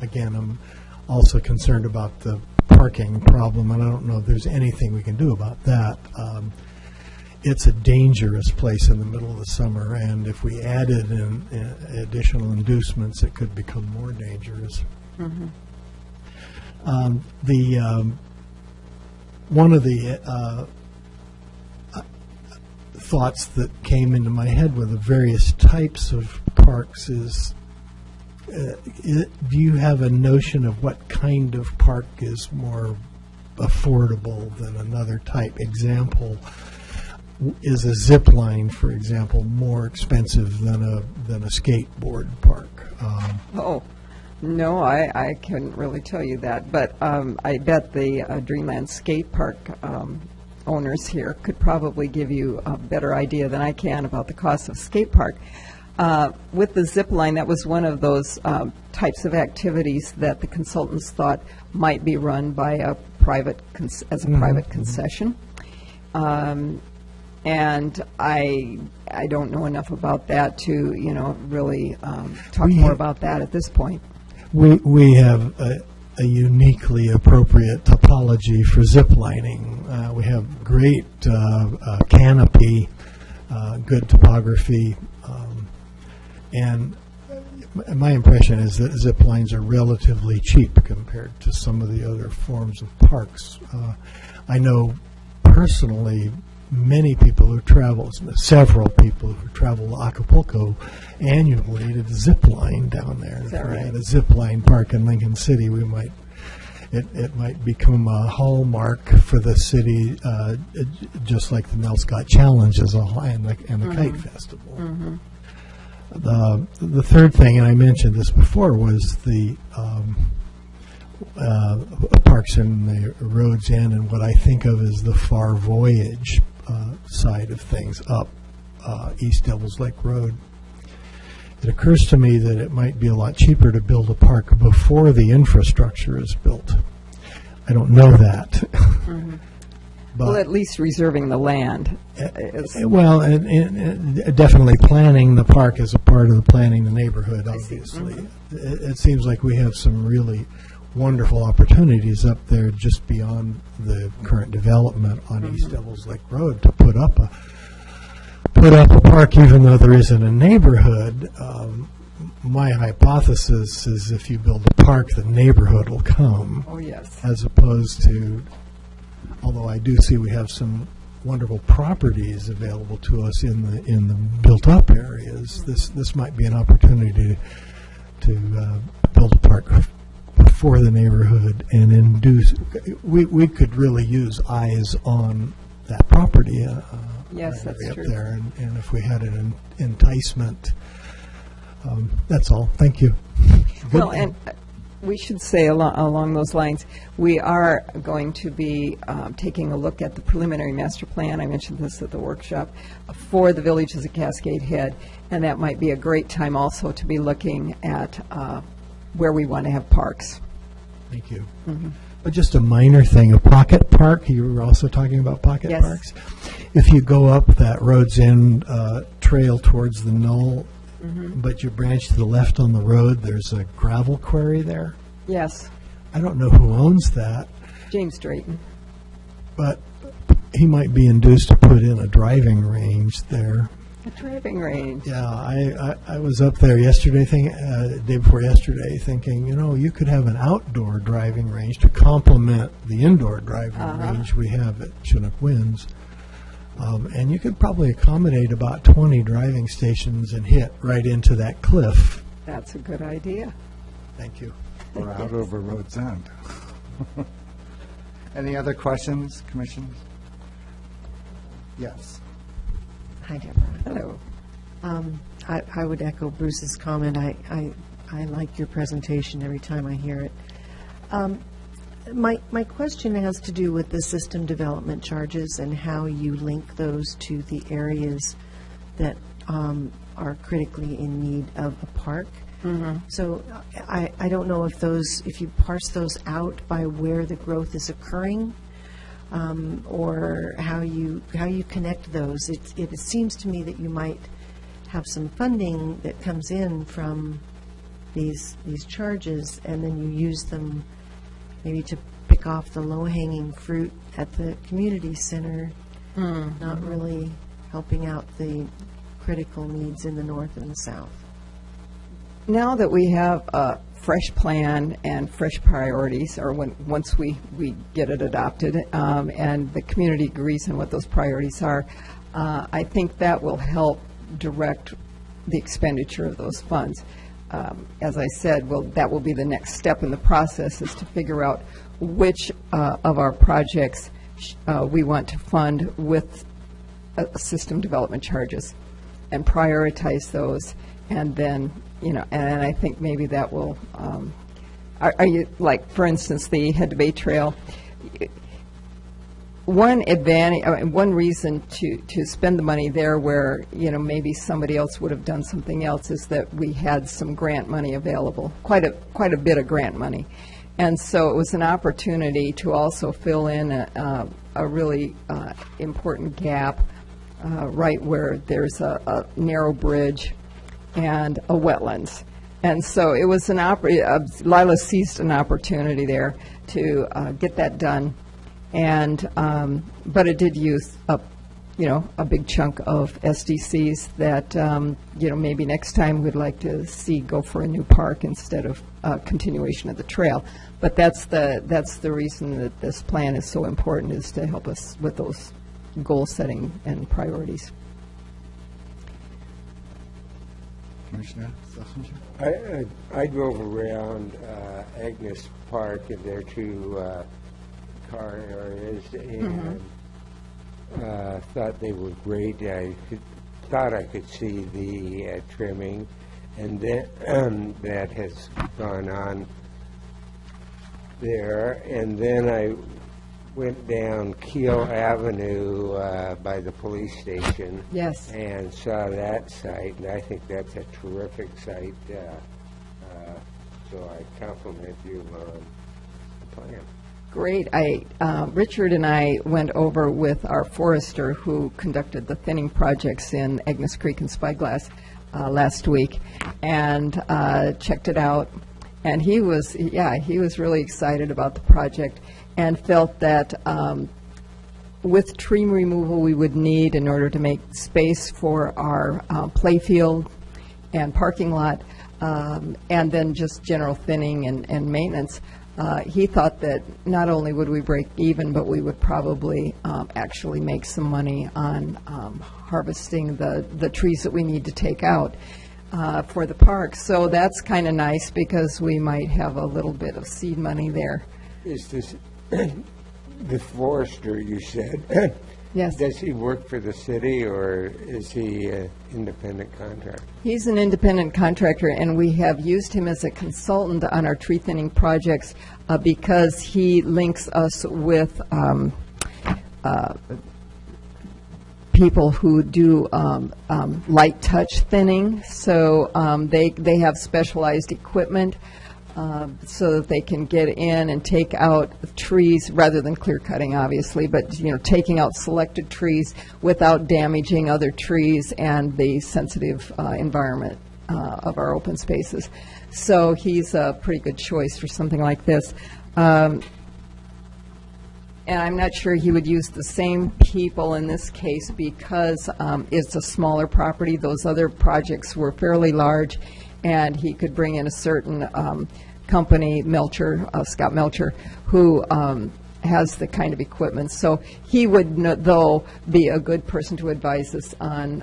Again, I'm also concerned about the parking problem, and I don't know if there's anything we can do about that. It's a dangerous place in the middle of the summer, and if we added in additional inducements, it could become more dangerous. One of the thoughts that came into my head with the various types of parks is, do you have a notion of what kind of park is more affordable than another type? Example, is a zip line, for example, more expensive than a skateboard park? Oh, no, I couldn't really tell you that, but I bet the Dreamland Skate Park owners here could probably give you a better idea than I can about the cost of skate park. With the zip line, that was one of those types of activities that the consultants thought might be run by a private private concession. And I don't know enough about that to really talk more about that at this point. We have a uniquely appropriate topology for zip lining. We have great canopy, good topography, and my impression is that zip lines are relatively cheap compared to some of the other forms of parks. I know personally many people who travel, several people who travel to Acapulco annually to zip line down there. Is that If we right? had a zip line park in Lincoln City, we might, it might become a hallmark for the city, just like the Nell Scott Challenge is and the Kite Festival. The third thing, and I mentioned this before, was the parks in the Rhodes End and what I think of as the Far Voyage side of things up East Devils Lake Road. It occurs to me that it might be a lot cheaper to build a park before the infrastructure is built. I don't know that. Well, at least reserving the land is, Well, and definitely planning the park as a part of the planning the neighborhood, see. obviously. It seems like we have some really wonderful opportunities up there just beyond the current development on East Devils Lake Road to put up a park, even though there isn't a neighborhood. My hypothesis is if you build a park, the neighborhood will come, oh, yes. as opposed to, although I do see we have some wonderful properties available to us in the built-up areas. This might be an opportunity to build a park for the neighborhood and induce. We could really use eyes on that property. Yes, that's up true. there, and if we had an enticement, that's all. Thank you. Well, and we should say along those lines, we are going to be taking a look at the preliminary master plan. I mentioned this at the workshop for the villages of Cascade Head, and that might be a great time also to be looking at where we want to have parks. Thank you. But just a minor thing, a pocket park, you were also talking about pocket Yes. parks. If you go up that Rhodes End trail towards the knoll, but you branch to the left on the road, there's a gravel quarry there. Yes, I don't know who owns that, James Drayton. but he might be induced to put in a driving range there. A driving range. Yeah, I was up there yesterday, day before yesterday, thinking, you could have an outdoor driving range to complement the indoor driving range we have at Chinook Winds. And you could probably accommodate about 20 driving stations and hit right into that cliff. That's a good idea. Thank you. Or out over Rhodes End. Any other questions, commissioners? Yes. Hi, Deborah. Hello. I would echo Bruce's comment. I like your presentation every time I hear it. My question has to do with the system development charges and how you link those to the areas that are critically in need of a park. So I don't know if you parse those out by where the growth is occurring, or how you connect those. It seems to me that you might have some funding that comes in from these charges, and then you use them maybe to pick off the low-hanging fruit at the community center, not really helping out the critical needs in the north and the south. Now that we have a fresh plan and fresh priorities, or once we get it adopted, and the community agrees on what those priorities are, I think that will help direct the expenditure of those funds. As I said, that will be the next step in the process, is to figure out which of our projects we want to fund with system development charges, and prioritize those, and then, and I think maybe that will, are you, like, for instance, the Head to Bay Trail, one advantage, one reason to spend the money there where, maybe somebody else would have done something else, is that we had some grant money available, quite a bit of grant money. And so it was an opportunity to also fill in a really important gap right where there's a narrow bridge and a wetlands. And so it was Lila seized an opportunity there to get that done. And, but it did use up, a big chunk of SDCs that, maybe next time we'd like to see go for a new park instead of continuation of the trail. But that's the reason that this plan is so important, is to help us with those goal setting and priorities. Commissioner Schlesinger? I drove around Agnes Park and their two car areas, and thought they were great. Thought I could see the trimming, and then that has gone on there. And then I went down Keel Avenue by the police station. Yes. And saw that site, and I think that's a terrific site. So I compliment you on the plan. Great. Richard and I went over with our forester who conducted the thinning projects in Agnes Creek and Spyglass last week, and checked it out. And he was really excited about the project, and felt that with tree removal we would need in order to make space for our playfield and parking lot, and then just general thinning and maintenance. He thought that not only would we break even, but we would probably actually make some money on harvesting the trees that we need to take out for the park. So that's kind of nice, because we might have a little bit of seed money there. Is this the forester, you said? Yes. Does he work for the city, or is he an independent contractor? He's an independent contractor, and we have used him as a consultant on our tree thinning projects because he links us with people who do light touch thinning. So they have specialized equipment so that they can get in and take out trees, rather than clear cutting, obviously, but taking out selected trees without damaging other trees and the sensitive environment of our open spaces. So he's a pretty good choice for something like this. And I'm not sure he would use the same people in this case, because it's a smaller property. Those other projects were fairly large, and he could bring in a certain company, Melcher, Scott Melcher, who has the kind of equipment. So he would, though, be a good person to advise us on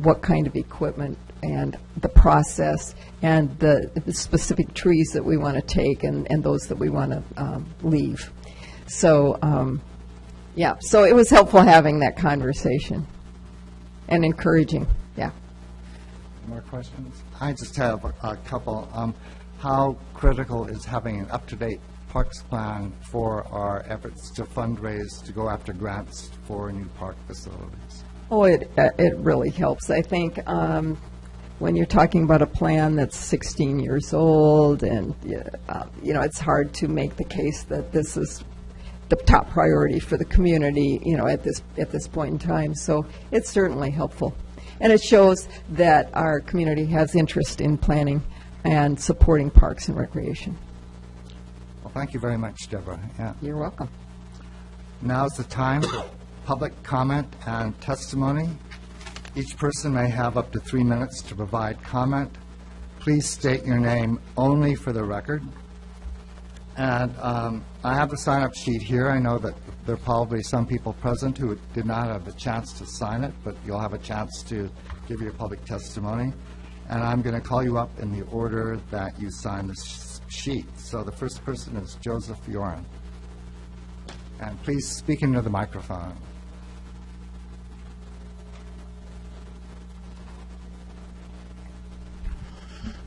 what kind of equipment and the process and the specific trees that we want to take and those that we want to leave. So, so it was helpful having that conversation and encouraging, More questions? I just have a couple. How critical is having an up-to-date parks plan for our efforts to fundraise, to go after grants for new park facilities? Oh, it really helps. I think when you're talking about a plan that's 16 years old, and it's hard to make the case that this is the top priority for the community, at this point in time. So it's certainly helpful. And it shows that our community has interest in planning and supporting parks and recreation. Well, thank you very much, Deborah. Yeah. You're welcome. Now's the time for public comment and testimony. Each person may have up to 3 minutes to provide comment. Please state your name only for the record. And I have the sign-up sheet here. I know that there are probably some people present who did not have the chance to sign it, but you'll have a chance to give your public testimony. And I'm going to call you up in the order that you sign the sheet. So the first person is Joseph Yoren. And please speak into the microphone.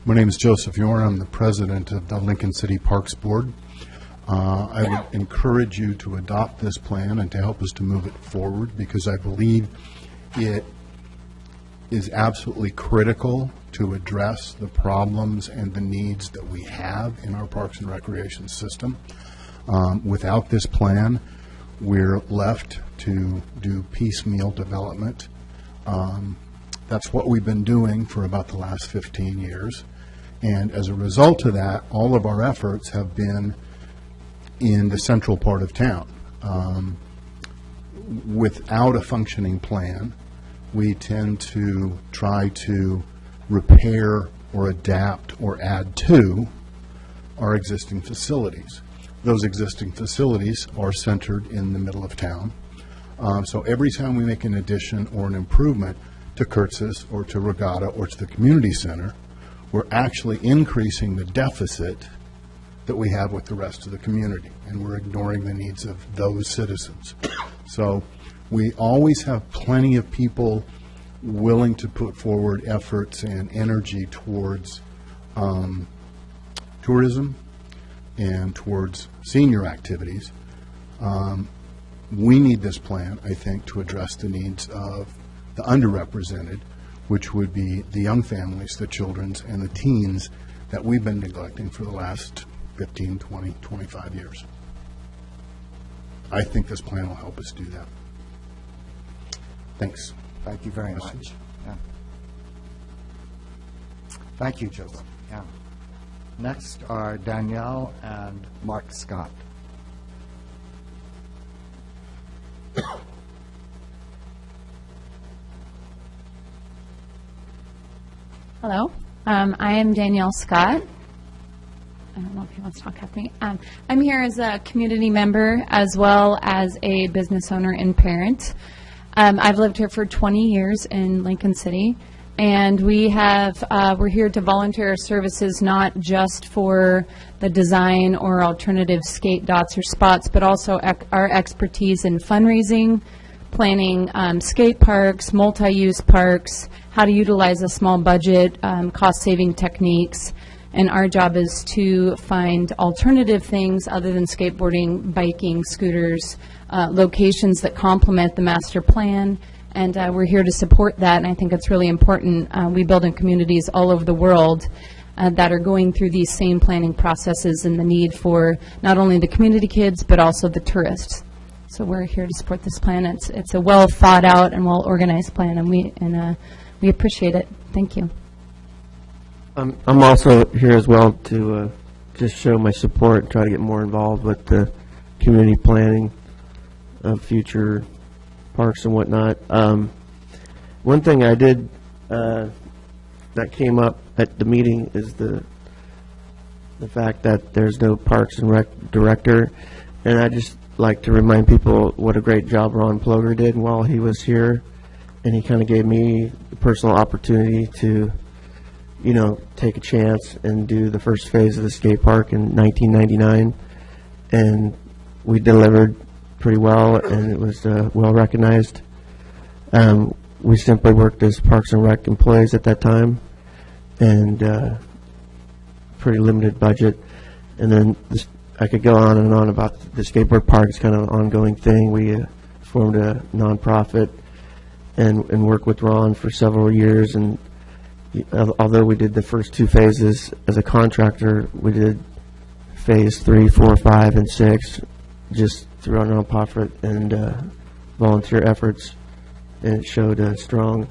My name is Joseph Yoren. I'm the president of the Lincoln City Parks Board. I would encourage you to adopt this plan and to help us to move it forward, because I believe it is absolutely critical to address the problems and the needs that we have in our parks and recreation system. Without this plan, we're left to do piecemeal development. That's what we've been doing for about the last 15 years. And as a result of that, all of our efforts have been in the central part of town. Without a functioning plan, we tend to try to repair or adapt or add to our existing facilities. Those existing facilities are centered in the middle of town. So every time we make an addition or an improvement to Kurtz's or to Regatta or to the community center, we're actually increasing the deficit that we have with the rest of the community, and we're ignoring the needs of those citizens. So we always have plenty of people willing to put forward efforts and energy towards tourism and towards senior activities. We need this plan, I think, to address the needs of the underrepresented, which would be the young families, the children's, and the teens that we've been neglecting for the last 15, 20, 25 years. I think this plan will help us do that. Thanks. Thank you very much. Yeah. Thank you, Joseph. Yeah. Next are Danielle and Mark Scott. Hello, I am Danielle Scott. I don't know if he wants to talk after me. I'm here as a community member as well as a business owner and parent. I've lived here for 20 years in Lincoln City, and we're here to volunteer our services not just for the design or alternative skate dots or spots, but also our expertise in fundraising, planning skate parks, multi-use parks, how to utilize a small budget, cost-saving techniques. And our job is to find alternative things other than skateboarding, biking, scooters, locations that complement the master plan. And we're here to support that, and I think it's really important. We build in communities all over the world that are going through these same planning processes and the need for not only the community kids, but also the tourists. So we're here to support this plan. It's a well thought out and well organized plan, and we appreciate it. Thank you. I'm also here as well to just show my support and try to get more involved with the community planning of future parks and whatnot. One thing I did that came up at the meeting is the fact that there's no Parks and Rec director, and I just like to remind people what a great job Ron Ploger did while he was here, and he kind of gave me the personal opportunity to, you know, take a chance and do the first phase of the skate park in 1999, and we delivered pretty well, and it was well recognized. We simply worked as Parks and Rec employees at that time, and pretty limited budget. And then I could go on and on about the skateboard park. It's kind of an ongoing thing. We formed a nonprofit and worked with Ron for several years, and although we did the first two phases as a contractor, we did phase 3, 4, 5, and 6 just through our nonprofit and volunteer efforts, and it showed a strong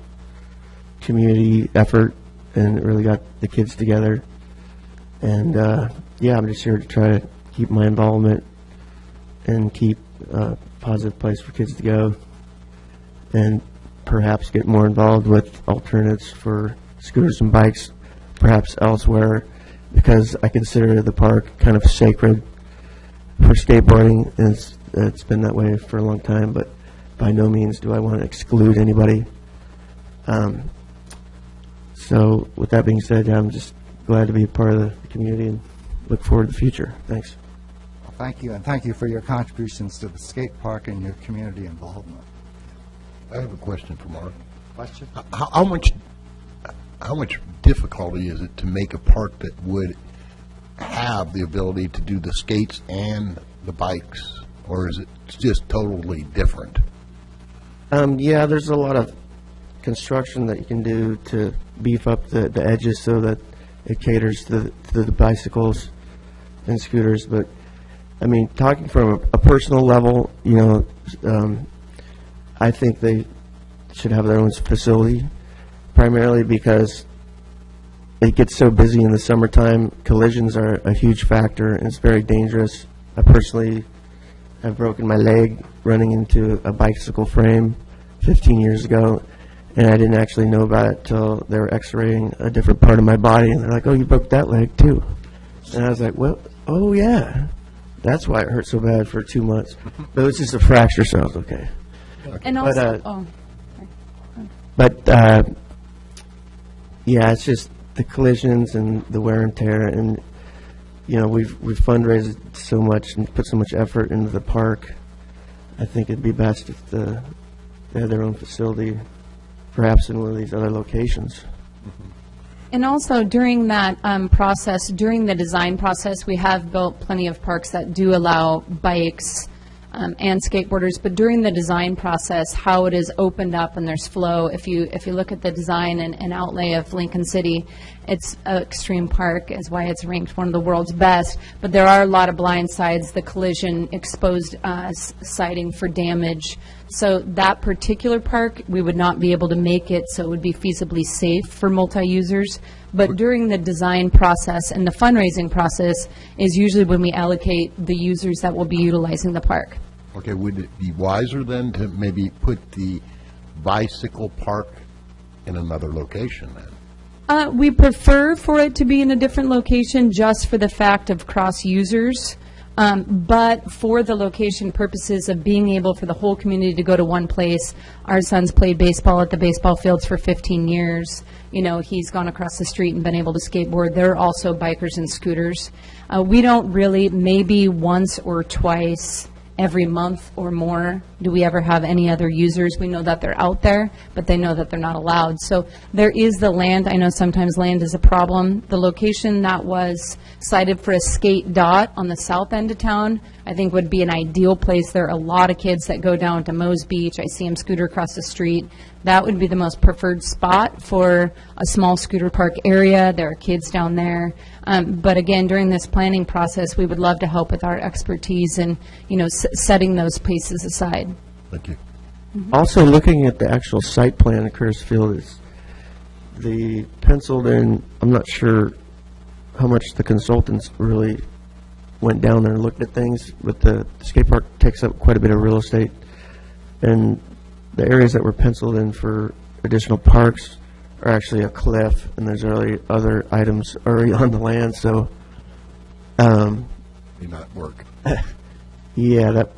community effort, and it really got the kids together. And yeah, I'm just here to try to keep my involvement and keep a positive place for kids to go, and perhaps get more involved with alternatives for scooters and bikes, perhaps elsewhere, because I consider the park kind of sacred for skateboarding, and it's been that way for a long time, but by no means do I want to exclude anybody. So with that being said, I'm just glad to be a part of the community and look forward to the future. Thanks. Well, thank you, and thank you for your contributions to the skate park and your community involvement. I have a question for Mark. Question? How much difficulty is it to make a park that would have the ability to do the skates and the bikes, or is it just totally different? Yeah, there's a lot of construction that you can do to beef up the edges so that it caters to the bicycles and scooters. But I mean, talking from a personal level, you know, I think they should have their own facility, primarily because it gets so busy in the summertime. Collisions are a huge factor, and it's very dangerous. I personally have broken my leg running into a bicycle frame 15 years ago, and I didn't actually know about it till they were x-raying a different part of my body, and they're like, oh, you broke that leg too. And I was like, well, oh yeah, that's why it hurt so bad for 2 months. But it was just a fracture, so I was okay. And also, But yeah, it's just the collisions and the wear and tear, and you know, we've fundraised so much and put so much effort into the park. I think it'd be best if they had their own facility, perhaps in one of these other locations. And also during that process, during the design process, we have built plenty of parks that do allow bikes and skateboarders, but during the design process, how it is opened up and there's flow. If you look at the design and outlay of Lincoln City, it's an extreme park, is why it's ranked one of the world's best. But there are a lot of blind sides, the collision exposed siding for damage. So that particular park, we would not be able to make it so it would be feasibly safe for multi-users. But during the design process and the fundraising process is usually when we allocate the users that will be utilizing the park. Okay, would it be wiser then to maybe put the bicycle park in another location then? We prefer for it to be in a different location just for the fact of cross users. But for the location purposes of being able for the whole community to go to one place, our son's played baseball at the baseball fields for 15 years. You know, he's gone across the street and been able to skateboard. They're also bikers and scooters. We don't really, maybe once or twice every month or more do we ever have any other users. We know that they're out there, but they know that they're not allowed. So there is the land. I know sometimes land is a problem. The location that was cited for a skate dot on the south end of town, I think would be an ideal place. There are a lot of kids that go down to Moe's Beach. I see them scooter across the street. That would be the most preferred spot for a small scooter park area. There are kids down there. But again, during this planning process, we would love to help with our expertise and, you know, setting those places aside. Thank you. Also, looking at the actual site plan at Curtis Field, is the penciled in, I'm not sure how much the consultants really went down there and looked at things, but the skate park takes up quite a bit of real estate, and the areas that were penciled in for additional parks are actually a cliff, and there's already other items already on the land, so May not work. yeah, that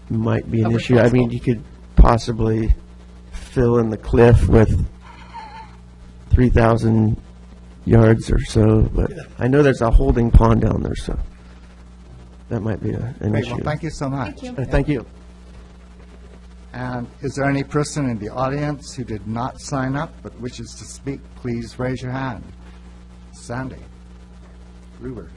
might be an issue. I mean, you could possibly fill in the cliff with 3,000 yards or so, but I know there's a holding pond down there, so that might be an Great, issue. well, thank you so much. Thank you. And is there any person in the audience who did not sign up but wishes to speak? Please raise your hand. Sandy Gruber.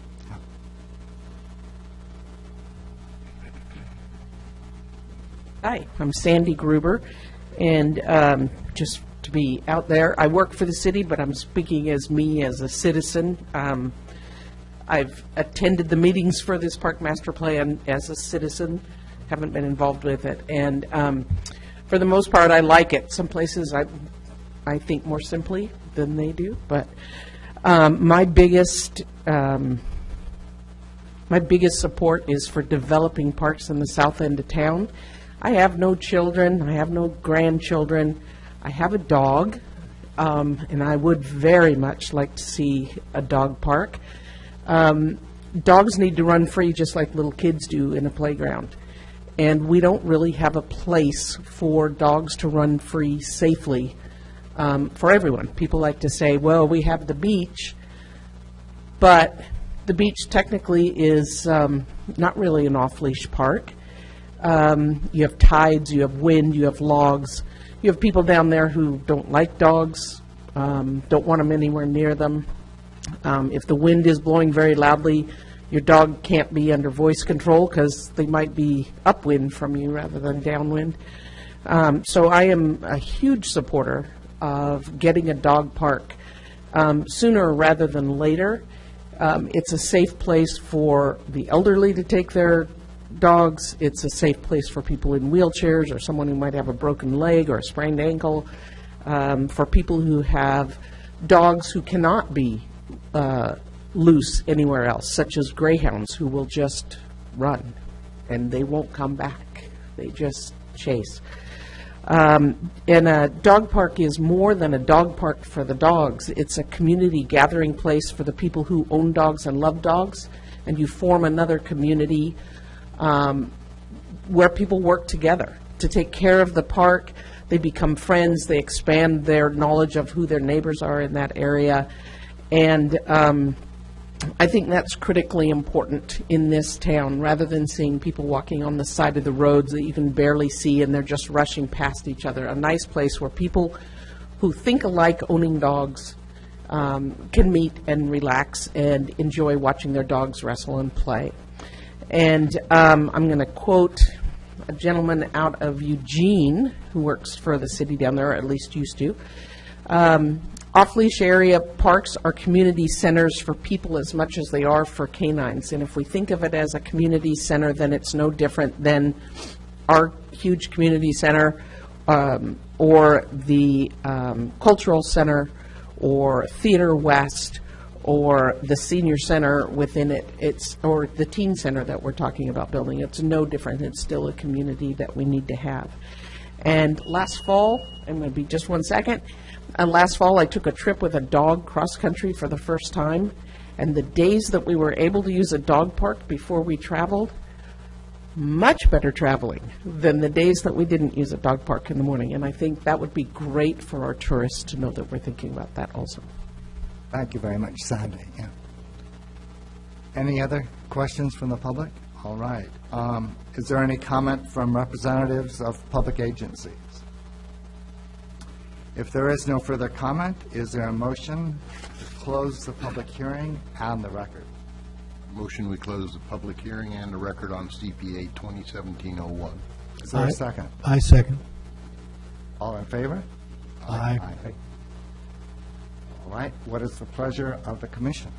Hi, I'm Sandy Gruber, and just to be out there, I work for the city, but I'm speaking as me as a citizen. I've attended the meetings for this park master plan as a citizen, haven't been involved with it. And for the most part, I like it. Some places I think more simply than they do. But my biggest support is for developing parks in the south end of town. I have no children. I have no grandchildren. I have a dog, and I would very much like to see a dog park. Dogs need to run free just like little kids do in a playground. And we don't really have a place for dogs to run free safely for everyone. People like to say, well, we have the beach, but the beach technically is not really an off-leash park. You have tides, you have wind, you have logs. You have people down there who don't like dogs, don't want them anywhere near them. If the wind is blowing very loudly, your dog can't be under voice control because they might be upwind from you rather than downwind. So I am a huge supporter of getting a dog park sooner rather than later. It's a safe place for the elderly to take their dogs. It's a safe place for people in wheelchairs or someone who might have a broken leg or a sprained ankle, for people who have dogs who cannot be loose anywhere else, such as greyhounds who will just run and they won't come back. They just chase. And a dog park is more than a dog park for the dogs. It's a community gathering place for the people who own dogs and love dogs, and you form another community where people work together to take care of the park. They become friends. They expand their knowledge of who their neighbors are in that area. And I think that's critically important in this town, rather than seeing people walking on the side of the roads that you can barely see and they're just rushing past each other. A nice place where people who think alike owning dogs can meet and relax and enjoy watching their dogs wrestle and play. And I'm going to quote a gentleman out of Eugene who works for the city down there, or at least used to. Off-leash area parks are community centers for people as much as they are for canines. And if we think of it as a community center, then it's no different than our huge community center or the cultural center or Theater West or the senior center within it, or the teen center that we're talking about building. It's no different. It's still a community that we need to have. And last fall, I'm going to be just 1 second, last fall I took a trip with a dog cross-country for the first time, and the days that we were able to use a dog park before we traveled, much better traveling than the days that we didn't use a dog park in the morning. And I think that would be great for our tourists to know that we're thinking about that also. Thank you very much, Sandy. Yeah. Any other questions from the public? All right. Is there any comment from representatives of public agencies? If there is no further comment, is there a motion to close the public hearing and the record? Motion we close the public hearing and the record on CPA 2017-01. Is there a second? I second. All in favor? Aye. All right. What is the pleasure of the commission?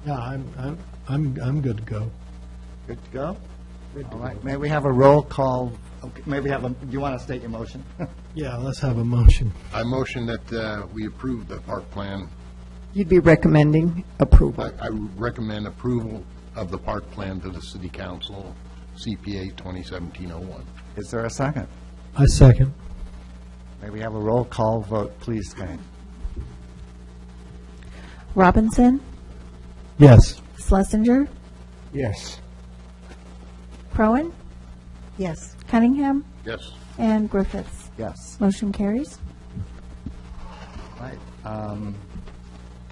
Yeah, I'm good to go. Good to go? All right. May we have a roll call? Okay, may we have do you want to state your motion? Yeah, let's have a motion. I motion that we approve the park plan. You'd be recommending approval. I recommend approval of the park plan to the city council, CPA 2017-01. Is there a second? I second. May we have a roll call vote, please, Spain? Robinson, Yes. Schlesinger, Yes. Crowan, Yes. Cunningham, Yes. and Griffiths. Yes. Motion carries. Right.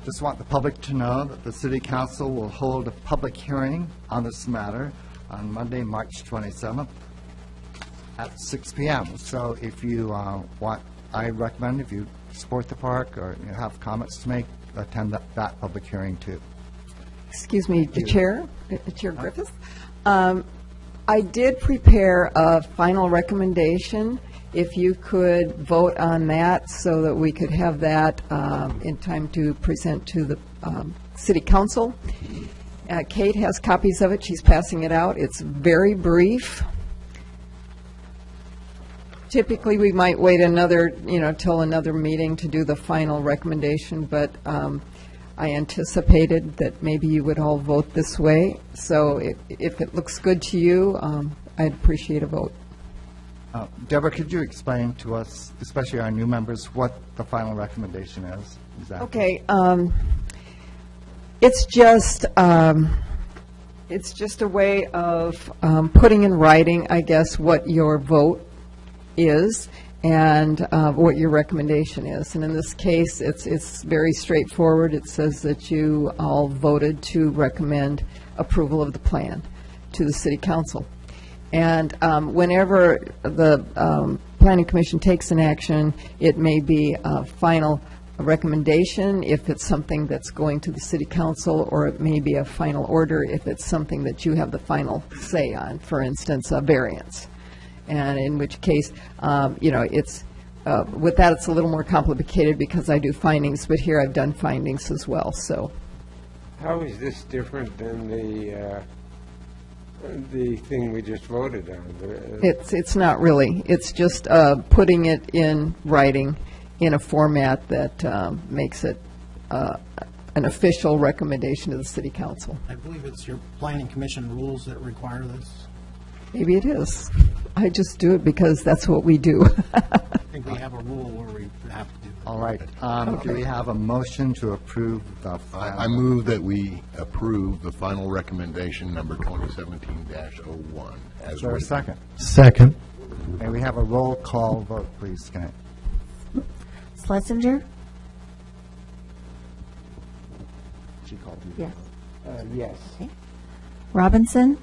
Just want the public to know that the City Council will hold a public hearing on this matter on Monday, March 27th at 6 p.m. So if you want, I recommend if you support the park or you have comments to make, attend that public hearing too. Excuse me, Chair Griffiths. I did prepare a final recommendation, If you could vote on that so that we could have that in time to present to the city council. Kate has copies of it. She's passing it out. It's very brief. Typically, we might wait another, till another meeting to do the final recommendation, but I anticipated that maybe you would all vote this way. So if it looks good to you, I'd appreciate a vote. Deborah, could you explain to us, especially our new members, what the final recommendation is exactly? Okay. It's just a way of putting in writing, I guess, what your vote is and what your recommendation is. And in this case, it's very straightforward. It says that you all voted to recommend approval of the plan to the city council. And whenever the planning commission takes an action, it may be a final recommendation if it's something that's going to the city council, or it may be a final order if it's something that you have the final say on, for instance, a variance. And in which case, it's, with that, it's a little more complicated because I do findings, but here I've done findings as well, so. How is this different than the thing we just voted on? It's not really. It's just putting it in writing in a format that makes it an official recommendation to the city council. I believe it's your planning commission rules that require this. Maybe it is. I just do it because that's what we do. I think we have a rule where we have to do that. All right. Do we have a motion to approve the final? I move that we approve the final recommendation number 2017-01 as Is there a written. second? Second. May we have a roll call vote, please? Can I? Schlesinger? She called you. Yes. Yes. Robinson?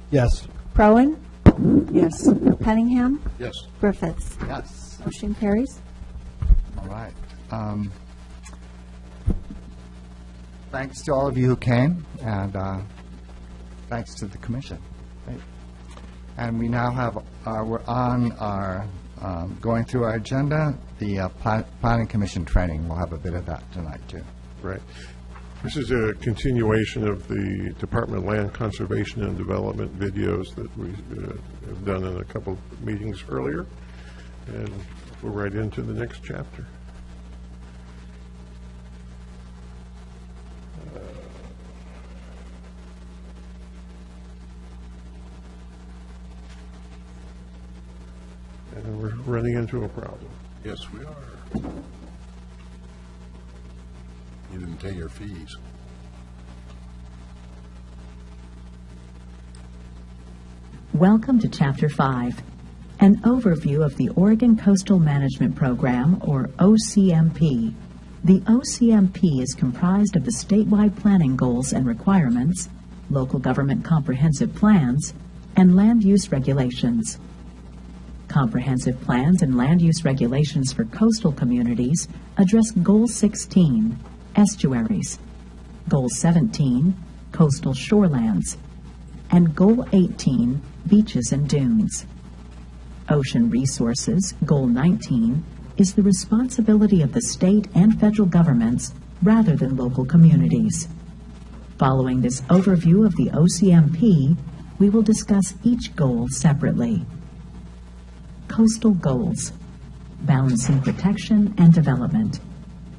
Yes. Proen? Yes. Cunningham? Yes. Griffiths? Yes. Motion carries. All right. Thanks to all of you who came, and thanks to the commission. Great. And we now have, we're on our, going through our agenda, the planning commission training. We'll have a bit of that tonight, too. Right. This is a continuation of the Department of Land Conservation and Development videos that we have done in a couple of meetings earlier. And we're right into the next chapter. And we're running into a problem. Yes, we are. You didn't pay your fees. Welcome to Chapter 5, an overview of the Oregon Coastal Management Program, or OCMP. The OCMP is comprised of the statewide planning goals and requirements, local government comprehensive plans, and land use regulations. Comprehensive plans and land use regulations for coastal communities address Goal 16, estuaries, Goal 17, coastal shorelands, and Goal 18, beaches and dunes. Ocean resources, Goal 19, is the responsibility of the state and federal governments rather than local communities. Following this overview of the OCMP, we will discuss each goal separately. Coastal goals: balancing protection and development.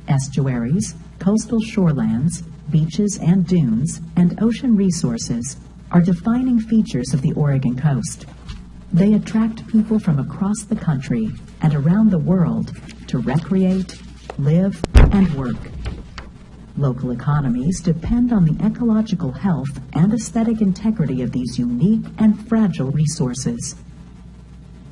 Estuaries, coastal shorelands, beaches and dunes, and ocean resources are defining features of the Oregon coast. They attract people from across the country and around the world to recreate, live, and work. Local economies depend on the ecological health and aesthetic integrity of these unique and fragile resources.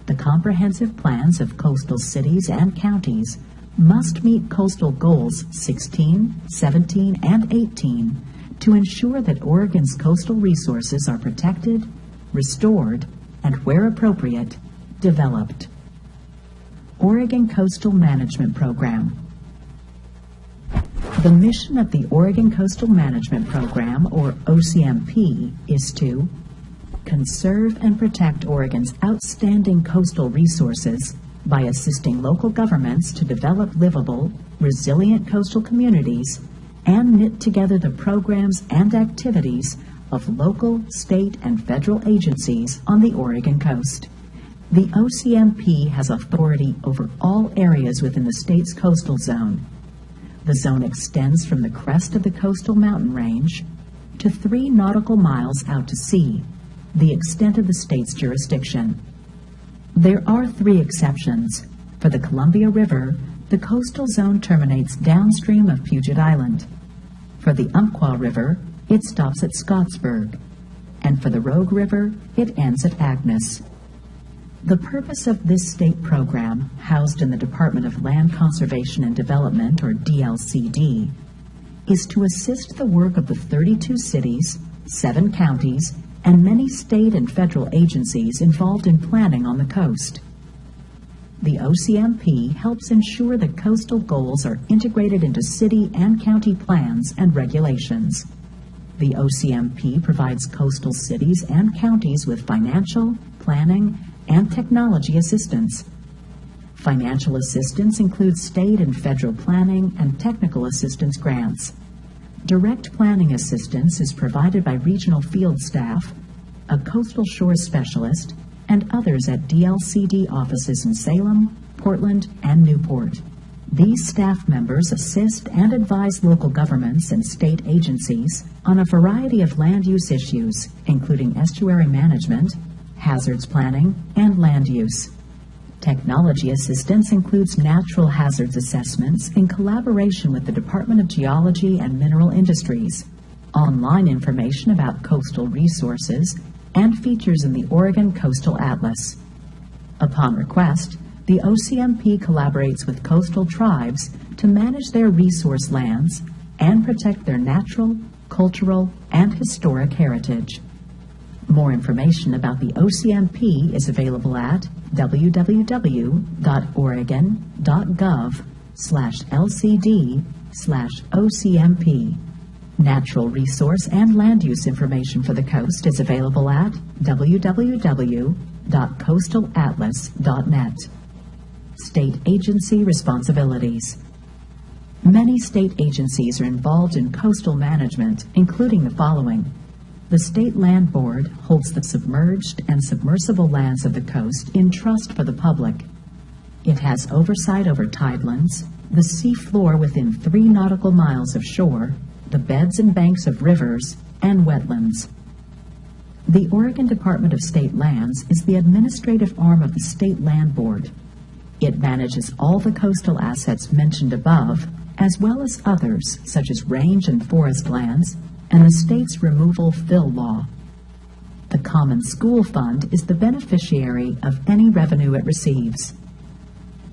The comprehensive plans of coastal cities and counties must meet coastal goals 16, 17, and 18 to ensure that Oregon's coastal resources are protected, restored, and where appropriate, developed. Oregon Coastal Management Program. The mission of the Oregon Coastal Management Program, or OCMP, is to conserve and protect Oregon's outstanding coastal resources by assisting local governments to develop livable, resilient coastal communities and knit together the programs and activities of local, state, and federal agencies on the Oregon coast. The OCMP has authority over all areas within the state's coastal zone. The zone extends from the crest of the coastal mountain range to 3 nautical miles out to sea, the extent of the state's jurisdiction. There are 3 exceptions. For the Columbia River, the coastal zone terminates downstream of Puget Island. For the Umpqua River, it stops at Scottsburg. And for the Rogue River, it ends at Agnes. The purpose of this state program, housed in the Department of Land Conservation and Development, or DLCD, is to assist the work of the 32 cities, 7 counties, and many state and federal agencies involved in planning on the coast. The OCMP helps ensure that coastal goals are integrated into city and county plans and regulations. The OCMP provides coastal cities and counties with financial, planning, and technology assistance. Financial assistance includes state and federal planning and technical assistance grants. Direct planning assistance is provided by regional field staff, a coastal shores specialist, and others at DLCD offices in Salem, Portland, and Newport. These staff members assist and advise local governments and state agencies on a variety of land use issues, including estuary management, hazards planning, and land use. Technology assistance includes natural hazards assessments in collaboration with the Department of Geology and Mineral Industries, online information about coastal resources, and features in the Oregon Coastal Atlas. Upon request, the OCMP collaborates with coastal tribes to manage their resource lands and protect their natural, cultural, and historic heritage. More information about the OCMP is available at www.oregon.gov/lcd/OCMP. Natural resource and land use information for the coast is available at www.coastalatlas.net. State agency responsibilities. Many state agencies are involved in coastal management, including the following. The State Land Board holds the submerged and submersible lands of the coast in trust for the public. It has oversight over tidelands, the sea floor within 3 nautical miles of shore, the beds and banks of rivers, and wetlands. The Oregon Department of State Lands is the administrative arm of the State Land Board. It manages all the coastal assets mentioned above, as well as others such as range and forest lands, and the state's removal fill law. The Common School Fund is the beneficiary of any revenue it receives.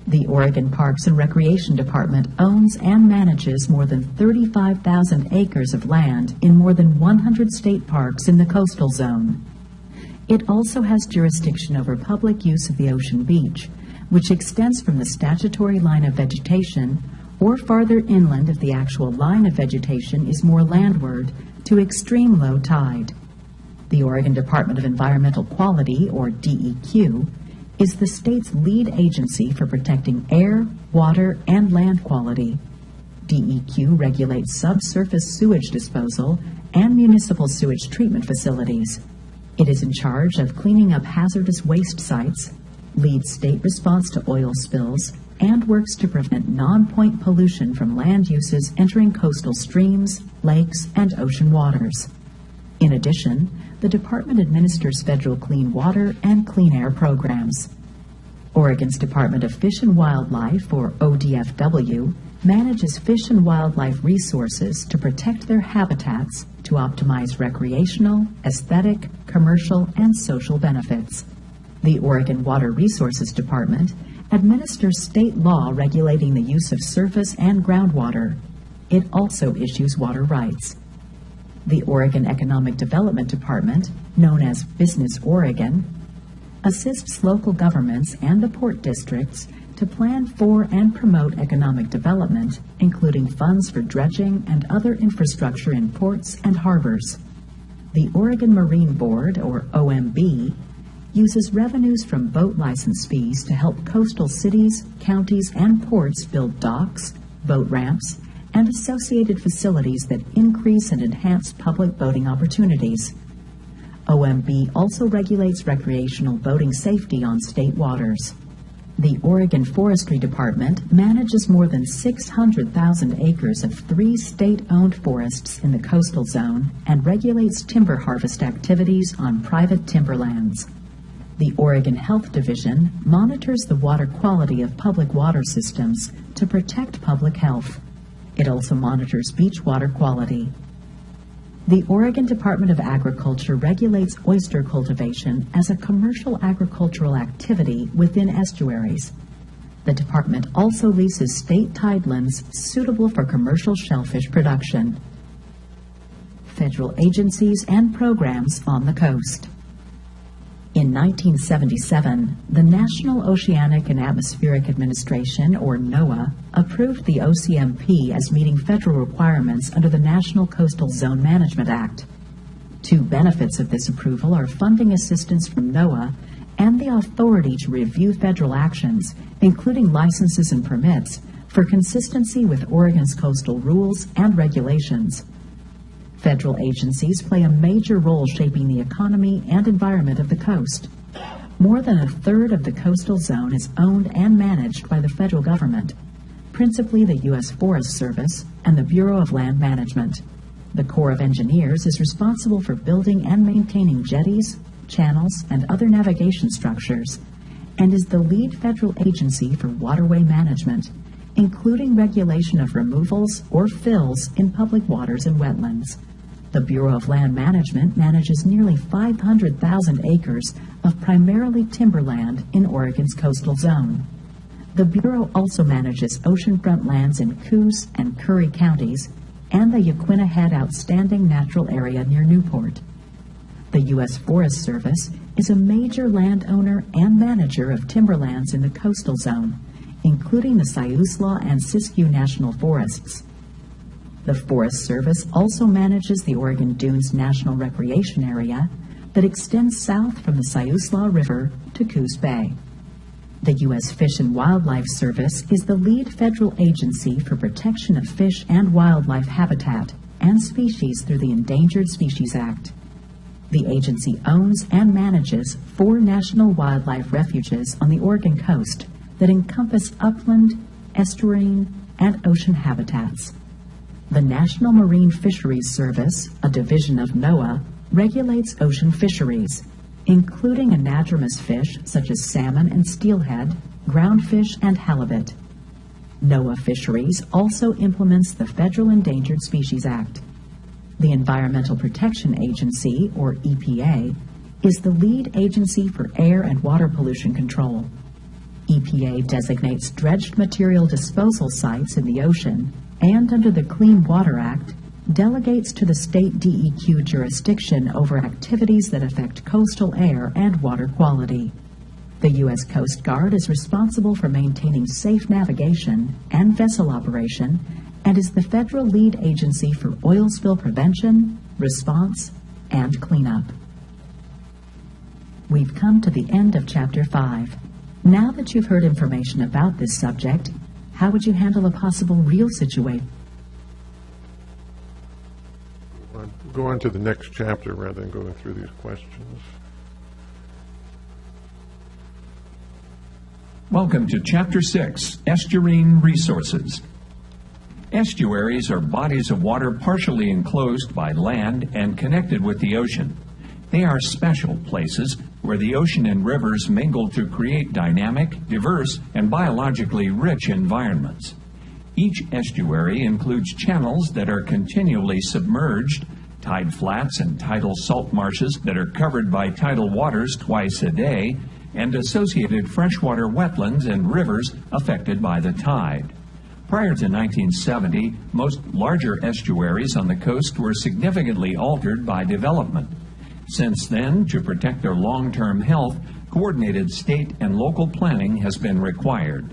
The Oregon Parks and Recreation Department owns and manages more than 35,000 acres of land in more than 100 state parks in the coastal zone. It also has jurisdiction over public use of the ocean beach, which extends from the statutory line of vegetation or farther inland if the actual line of vegetation is more landward to extreme low tide. The Oregon Department of Environmental Quality, or DEQ, is the state's lead agency for protecting air, water, and land quality. DEQ regulates subsurface sewage disposal and municipal sewage treatment facilities. It is in charge of cleaning up hazardous waste sites, leads state response to oil spills, and works to prevent non-point pollution from land uses entering coastal streams, lakes, and ocean waters. In addition, the department administers federal clean water and clean air programs. Oregon's Department of Fish and Wildlife, or ODFW, manages fish and wildlife resources to protect their habitats to optimize recreational, aesthetic, commercial, and social benefits. The Oregon Water Resources Department administers state law regulating the use of surface and groundwater. It also issues water rights. The Oregon Economic Development Department, known as Business Oregon, assists local governments and the port districts to plan for and promote economic development, including funds for dredging and other infrastructure in ports and harbors. The Oregon Marine Board, or OMB, uses revenues from boat license fees to help coastal cities, counties, and ports build docks, boat ramps, and associated facilities that increase and enhance public boating opportunities. OMB also regulates recreational boating safety on state waters. The Oregon Forestry Department manages more than 600,000 acres of 3 state-owned forests in the coastal zone and regulates timber harvest activities on private timberlands. The Oregon Health Division monitors the water quality of public water systems to protect public health. It also monitors beach water quality. The Oregon Department of Agriculture regulates oyster cultivation as a commercial agricultural activity within estuaries. The department also leases state tidelands suitable for commercial shellfish production. Federal agencies and programs on the coast. In 1977, the National Oceanic and Atmospheric Administration, or NOAA, approved the OCMP as meeting federal requirements under the National Coastal Zone Management Act. 2 benefits of this approval are funding assistance from NOAA and the authority to review federal actions, including licenses and permits, for consistency with Oregon's coastal rules and regulations. Federal agencies play a major role shaping the economy and environment of the coast. More than 1/3 of the coastal zone is owned and managed by the federal government, principally the U.S. Forest Service and the Bureau of Land Management. The Corps of Engineers is responsible for building and maintaining jetties, channels, and other navigation structures, and is the lead federal agency for waterway management, including regulation of removals or fills in public waters and wetlands. The Bureau of Land Management manages nearly 500,000 acres of primarily timberland in Oregon's coastal zone. The Bureau also manages oceanfront lands in Coos and Curry counties and the Yaquina Head Outstanding Natural Area near Newport. The U.S. Forest Service is a major landowner and manager of timberlands in the coastal zone, including the Siuslaw and Siskiyou National Forests. The Forest Service also manages the Oregon Dunes National Recreation Area that extends south from the Siuslaw River to Coos Bay. The U.S. Fish and Wildlife Service is the lead federal agency for protection of fish and wildlife habitat and species through the Endangered Species Act. The agency owns and manages 4 national wildlife refuges on the Oregon coast that encompass upland, estuarine, and ocean habitats. The National Marine Fisheries Service, a division of NOAA, regulates ocean fisheries, including anadromous fish such as salmon and steelhead, groundfish, and halibut. NOAA Fisheries also implements the Federal Endangered Species Act. The Environmental Protection Agency, or EPA, is the lead agency for air and water pollution control. EPA designates dredged material disposal sites in the ocean and, under the Clean Water Act, delegates to the state DEQ jurisdiction over activities that affect coastal air and water quality. The U.S. Coast Guard is responsible for maintaining safe navigation and vessel operation and is the federal lead agency for oil spill prevention, response, and cleanup. We've come to the end of Chapter 5. Now that you've heard information about this subject, how would you handle a possible real situation? Go on to the next chapter rather than going through these questions. Welcome to Chapter 6, Estuarine Resources. Estuaries are bodies of water partially enclosed by land and connected with the ocean. They are special places where the ocean and rivers mingle to create dynamic, diverse, and biologically rich environments. Each estuary includes channels that are continually submerged, tide flats and tidal salt marshes that are covered by tidal waters twice a day, and associated freshwater wetlands and rivers affected by the tide. Prior to 1970, most larger estuaries on the coast were significantly altered by development. Since then, to protect their long-term health, coordinated state and local planning has been required.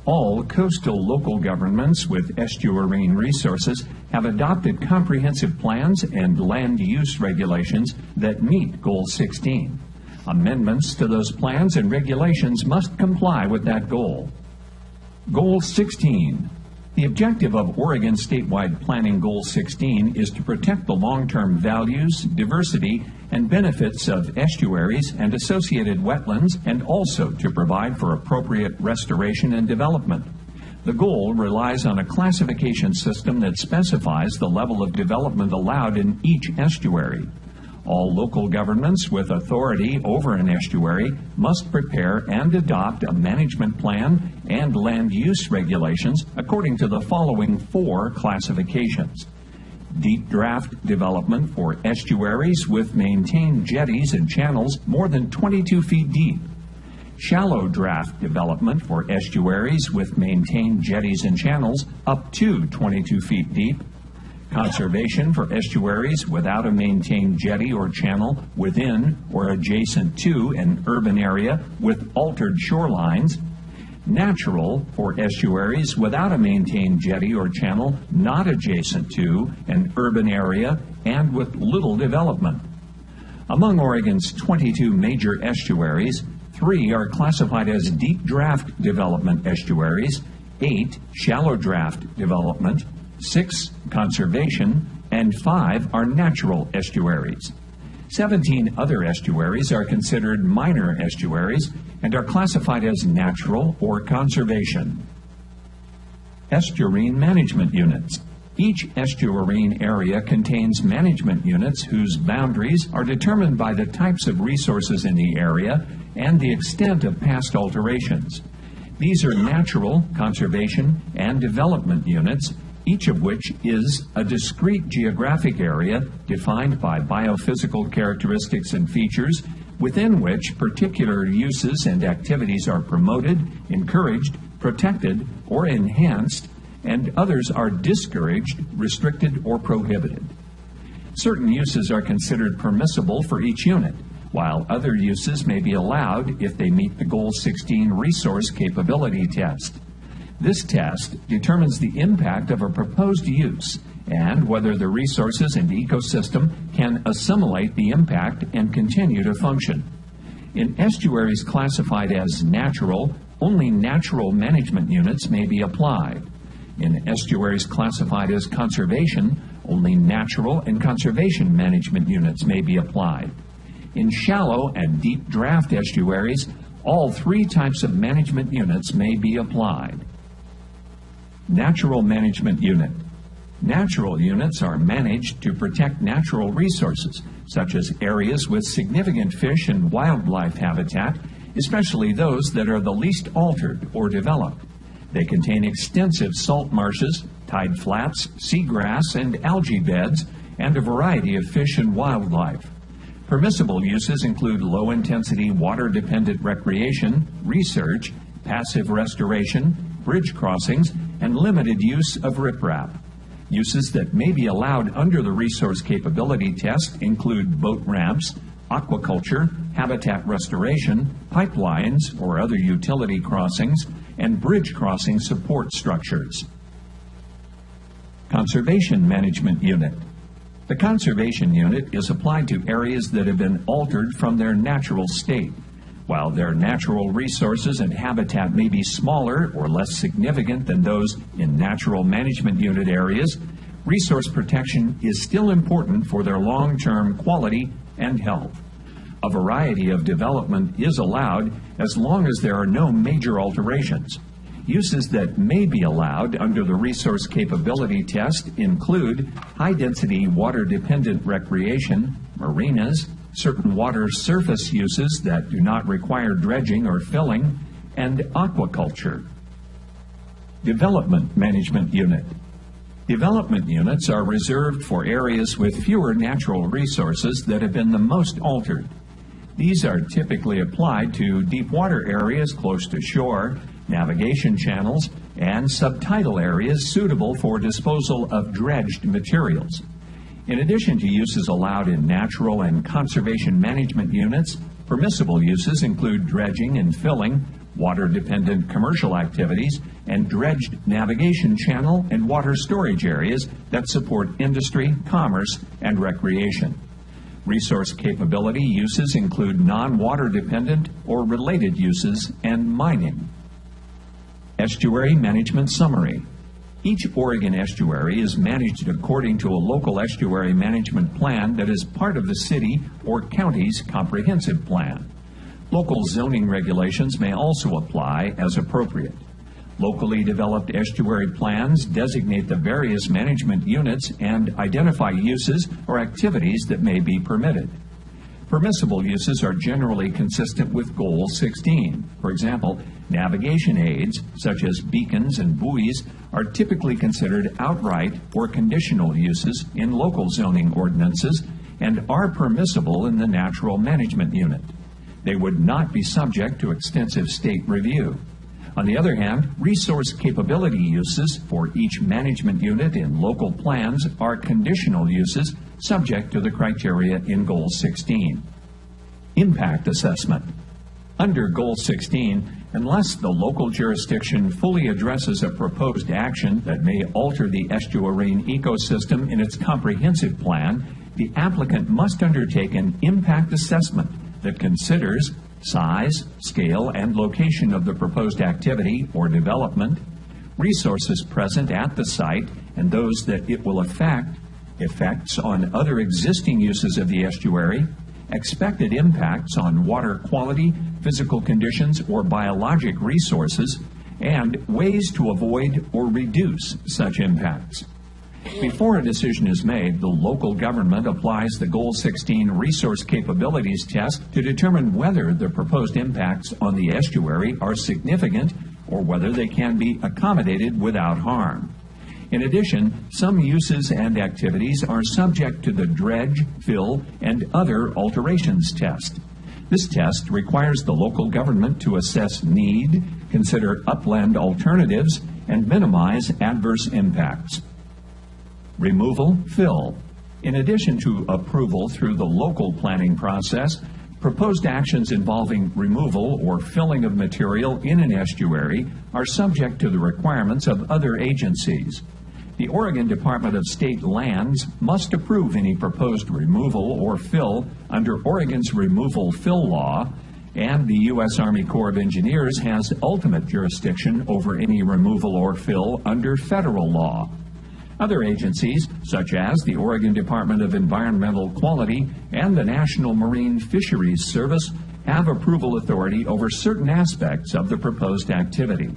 All coastal local governments with estuarine resources have adopted comprehensive plans and land use regulations that meet Goal 16. Amendments to those plans and regulations must comply with that goal. Goal 16. The objective of Oregon statewide planning Goal 16 is to protect the long-term values, diversity, and benefits of estuaries and associated wetlands, and also to provide for appropriate restoration and development. The goal relies on a classification system that specifies the level of development allowed in each estuary. All local governments with authority over an estuary must prepare and adopt a management plan and land use regulations according to the following 4 classifications. Deep draft development for estuaries with maintained jetties and channels more than 22 feet deep. Shallow draft development for estuaries with maintained jetties and channels up to 22 feet deep. Conservation for estuaries without a maintained jetty or channel within or adjacent to an urban area with altered shorelines. Natural for estuaries without a maintained jetty or channel not adjacent to an urban area and with little development. Among Oregon's 22 major estuaries, 3 are classified as deep draft development estuaries, 8 shallow draft development, 6 conservation, and 5 are natural estuaries. 17 other estuaries are considered minor estuaries and are classified as natural or conservation. Estuarine management units. Each estuarine area contains management units whose boundaries are determined by the types of resources in the area and the extent of past alterations. These are natural, conservation, and development units, each of which is a discrete geographic area defined by biophysical characteristics and features within which particular uses and activities are promoted, encouraged, protected, or enhanced, and others are discouraged, restricted, or prohibited. Certain uses are considered permissible for each unit, while other uses may be allowed if they meet the Goal 16 resource capability test. This test determines the impact of a proposed use and whether the resources and ecosystem can assimilate the impact and continue to function. In estuaries classified as natural, only natural management units may be applied. In estuaries classified as conservation, only natural and conservation management units may be applied. In shallow and deep draft estuaries, all 3 types of management units may be applied. Natural management unit. Natural units are managed to protect natural resources, such as areas with significant fish and wildlife habitat, especially those that are the least altered or developed. They contain extensive salt marshes, tide flats, seagrass, and algae beds, and a variety of fish and wildlife. Permissible uses include low-intensity water-dependent recreation, research, passive restoration, bridge crossings, and limited use of riprap. Uses that may be allowed under the resource capability test include boat ramps, aquaculture, habitat restoration, pipelines or other utility crossings, and bridge crossing support structures. Conservation Management Unit. The Conservation Unit is applied to areas that have been altered from their natural state. While their natural resources and habitat may be smaller or less significant than those in Natural Management Unit areas, resource protection is still important for their long-term quality and health. A variety of development is allowed as long as there are no major alterations. Uses that may be allowed under the resource capability test include high-density water-dependent recreation, marinas, certain water surface uses that do not require dredging or filling, and aquaculture. Development Management Unit. Development units are reserved for areas with fewer natural resources that have been the most altered. These are typically applied to deep water areas close to shore, navigation channels, and subtidal areas suitable for disposal of dredged materials. In addition to uses allowed in natural and conservation management units, permissible uses include dredging and filling, water-dependent commercial activities, and dredged navigation channel and water storage areas that support industry, commerce, and recreation. Resource capability uses include non-water dependent or related uses and mining. Estuary Management Summary. Each Oregon estuary is managed according to a local estuary management plan that is part of the city or county's comprehensive plan. Local zoning regulations may also apply as appropriate. Locally developed estuary plans designate the various management units and identify uses or activities that may be permitted. Permissible uses are generally consistent with Goal 16. For example, navigation aids, such as beacons and buoys, are typically considered outright or conditional uses in local zoning ordinances and are permissible in the natural management unit. They would not be subject to extensive state review. On the other hand, resource capability uses for each management unit in local plans are conditional uses subject to the criteria in Goal 16. Impact assessment. Under Goal 16, unless the local jurisdiction fully addresses a proposed action that may alter the estuarine ecosystem in its comprehensive plan, the applicant must undertake an impact assessment that considers size, scale, and location of the proposed activity or development, resources present at the site and those that it will affect, effects on other existing uses of the estuary, expected impacts on water quality, physical conditions, or biologic resources, and ways to avoid or reduce such impacts. Before a decision is made, the local government applies the Goal 16 Resource Capabilities Test to determine whether the proposed impacts on the estuary are significant or whether they can be accommodated without harm. In addition, some uses and activities are subject to the dredge, fill, and other alterations test. This test requires the local government to assess need, consider upland alternatives, and minimize adverse impacts. Removal, fill. In addition to approval through the local planning process, proposed actions involving removal or filling of material in an estuary are subject to the requirements of other agencies. The Oregon Department of State Lands must approve any proposed removal or fill under Oregon's removal fill law, and the U.S. Army Corps of Engineers has ultimate jurisdiction over any removal or fill under federal law. Other agencies, such as the Oregon Department of Environmental Quality and the National Marine Fisheries Service, have approval authority over certain aspects of the proposed activity.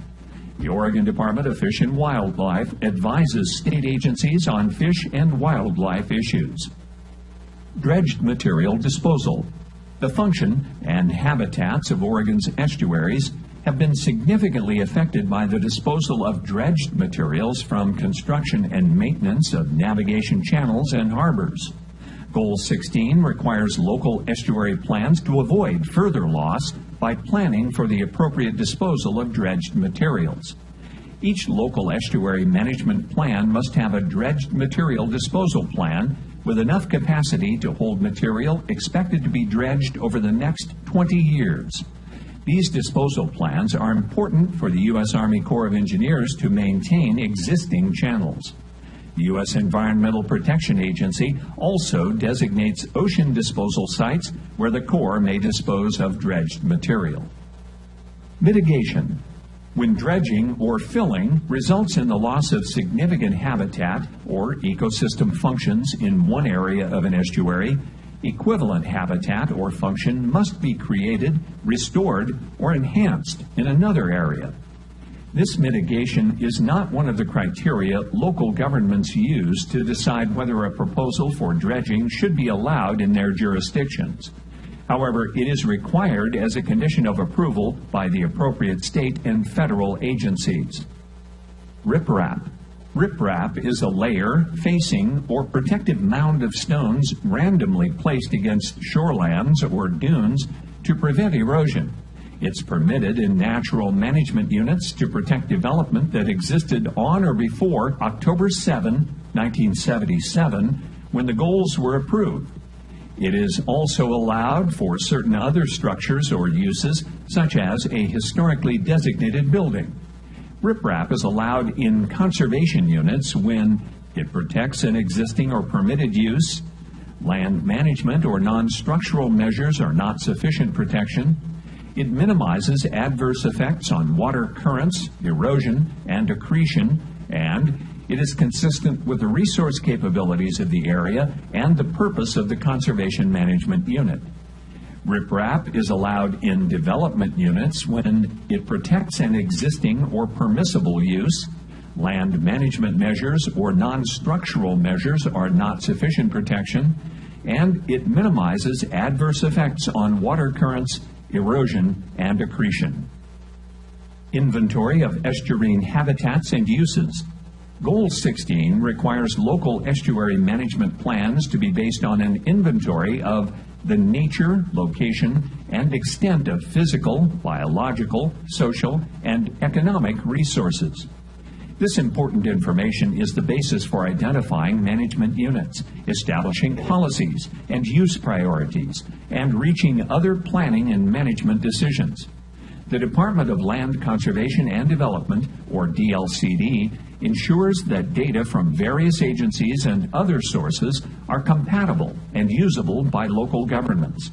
The Oregon Department of Fish and Wildlife advises state agencies on fish and wildlife issues. Dredged material disposal. The function and habitats of Oregon's estuaries have been significantly affected by the disposal of dredged materials from construction and maintenance of navigation channels and harbors. Goal 16 requires local estuary plans to avoid further loss by planning for the appropriate disposal of dredged materials. Each local estuary management plan must have a dredged material disposal plan with enough capacity to hold material expected to be dredged over the next 20 years. These disposal plans are important for the U.S. Army Corps of Engineers to maintain existing channels. The U.S. Environmental Protection Agency also designates ocean disposal sites where the Corps may dispose of dredged material. Mitigation. When dredging or filling results in the loss of significant habitat or ecosystem functions in one area of an estuary, equivalent habitat or function must be created, restored, or enhanced in another area. This mitigation is not one of the criteria local governments use to decide whether a proposal for dredging should be allowed in their jurisdictions. However, it is required as a condition of approval by the appropriate state and federal agencies. Riprap. Riprap is a layer, facing, or protective mound of stones randomly placed against shorelands or dunes to prevent erosion. It's permitted in natural management units to protect development that existed on or before October 7, 1977, when the goals were approved. It is also allowed for certain other structures or uses, such as a historically designated building. Riprap is allowed in conservation units when it protects an existing or permitted use, Land management or non-structural measures are not sufficient protection. It minimizes adverse effects on water currents, erosion, and accretion, and it is consistent with the resource capabilities of the area and the purpose of the Conservation Management Unit. RIPRAP is allowed in development units when it protects an existing or permissible use. Land management measures or non-structural measures are not sufficient protection, and it minimizes adverse effects on water currents, erosion, and accretion. Inventory of estuarine habitats and uses. Goal 16 requires local estuary management plans to be based on an inventory of the nature, location, and extent of physical, biological, social, and economic resources. This important information is the basis for identifying management units, establishing policies and use priorities, and reaching other planning and management decisions. The Department of Land Conservation and Development, or DLCD, ensures that data from various agencies and other sources are compatible and usable by local governments.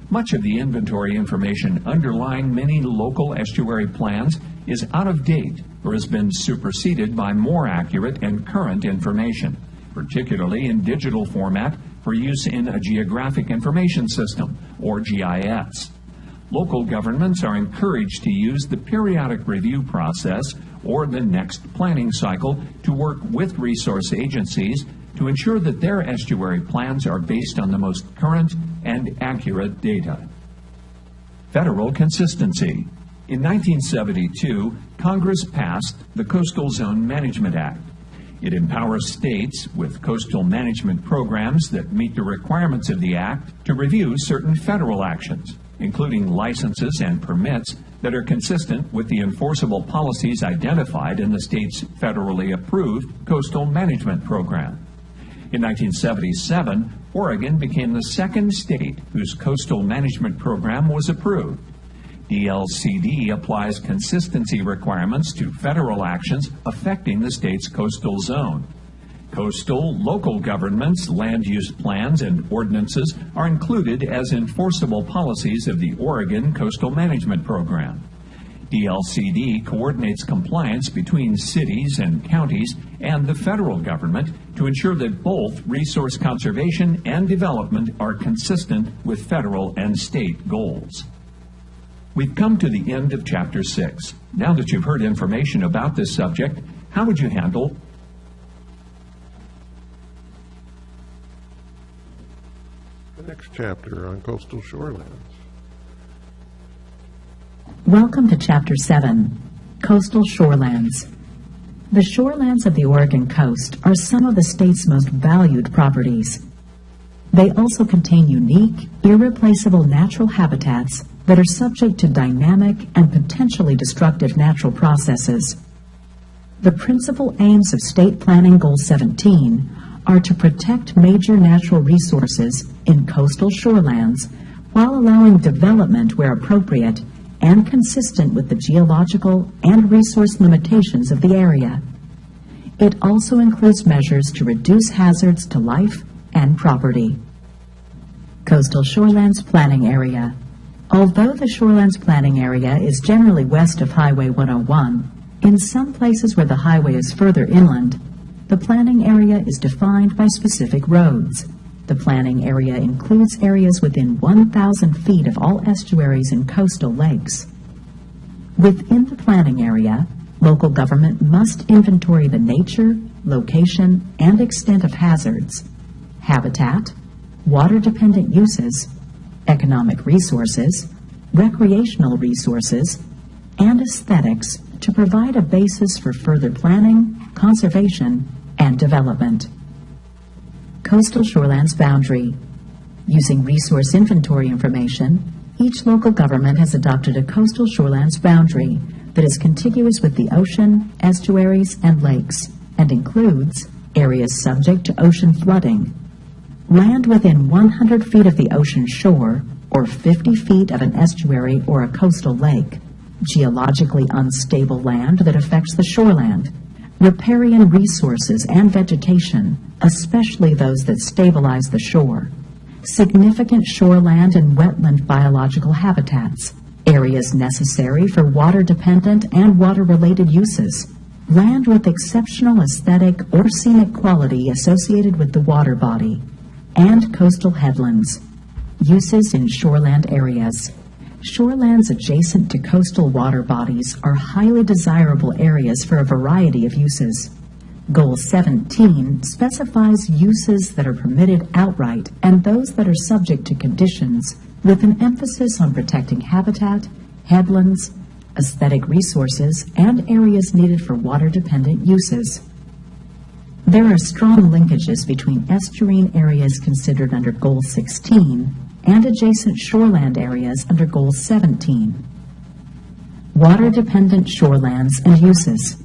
Much of the inventory information underlying many local estuary plans is out of date or has been superseded by more accurate and current information, particularly in digital format for use in a geographic information system, or GIS. Local governments are encouraged to use the periodic review process or the next planning cycle to work with resource agencies to ensure that their estuary plans are based on the most current and accurate data. Federal consistency. In 1972, Congress passed the Coastal Zone Management Act. It empowers states with coastal management programs that meet the requirements of the Act to review certain federal actions, including licenses and permits that are consistent with the enforceable policies identified in the state's federally approved coastal management program. In 1977, Oregon became the second state whose coastal management program was approved. DLCD applies consistency requirements to federal actions affecting the state's coastal zone. Coastal, local governments, land use plans, and ordinances are included as enforceable policies of the Oregon Coastal Management Program. DLCD coordinates compliance between cities and counties and the federal government to ensure that both resource conservation and development are consistent with federal and state goals. We've come to the end of Chapter 6. Now that you've heard information about this subject, how would you handle the next chapter on coastal shorelands? Welcome to Chapter 7, Coastal Shorelands. The shorelands of the Oregon coast are some of the state's most valued properties. They also contain unique, irreplaceable natural habitats that are subject to dynamic and potentially destructive natural processes. The principal aims of State Planning Goal 17 are to protect major natural resources in coastal shorelands while allowing development where appropriate and consistent with the geological and resource limitations of the area. It also includes measures to reduce hazards to life and property. Coastal Shorelands Planning Area. Although the Shorelands Planning Area is generally west of Highway 101, in some places where the highway is further inland, the planning area is defined by specific roads. The planning area includes areas within 1,000 feet of all estuaries and coastal lakes. Within the planning area, local government must inventory the nature, location, and extent of hazards, habitat, water-dependent uses, economic resources, recreational resources, and aesthetics to provide a basis for further planning, conservation, and development. Coastal Shorelands Boundary. Using resource inventory information, each local government has adopted a coastal shorelands boundary that is contiguous with the ocean, estuaries, and lakes, and includes areas subject to ocean flooding, land within 100 feet of the ocean shore or 50 feet of an estuary or a coastal lake, geologically unstable land that affects the shoreland, riparian resources and vegetation, especially those that stabilize the shore, significant shoreland and wetland biological habitats, areas necessary for water-dependent and water-related uses, land with exceptional aesthetic or scenic quality associated with the water body, and coastal headlands. Uses in shoreland areas. Shorelands adjacent to coastal water bodies are highly desirable areas for a variety of uses. Goal 17 specifies uses that are permitted outright and those that are subject to conditions, with an emphasis on protecting habitat, headlands, aesthetic resources, and areas needed for water-dependent uses. There are strong linkages between estuarine areas considered under Goal 16 and adjacent shoreland areas under Goal 17. Water-dependent shorelands and uses.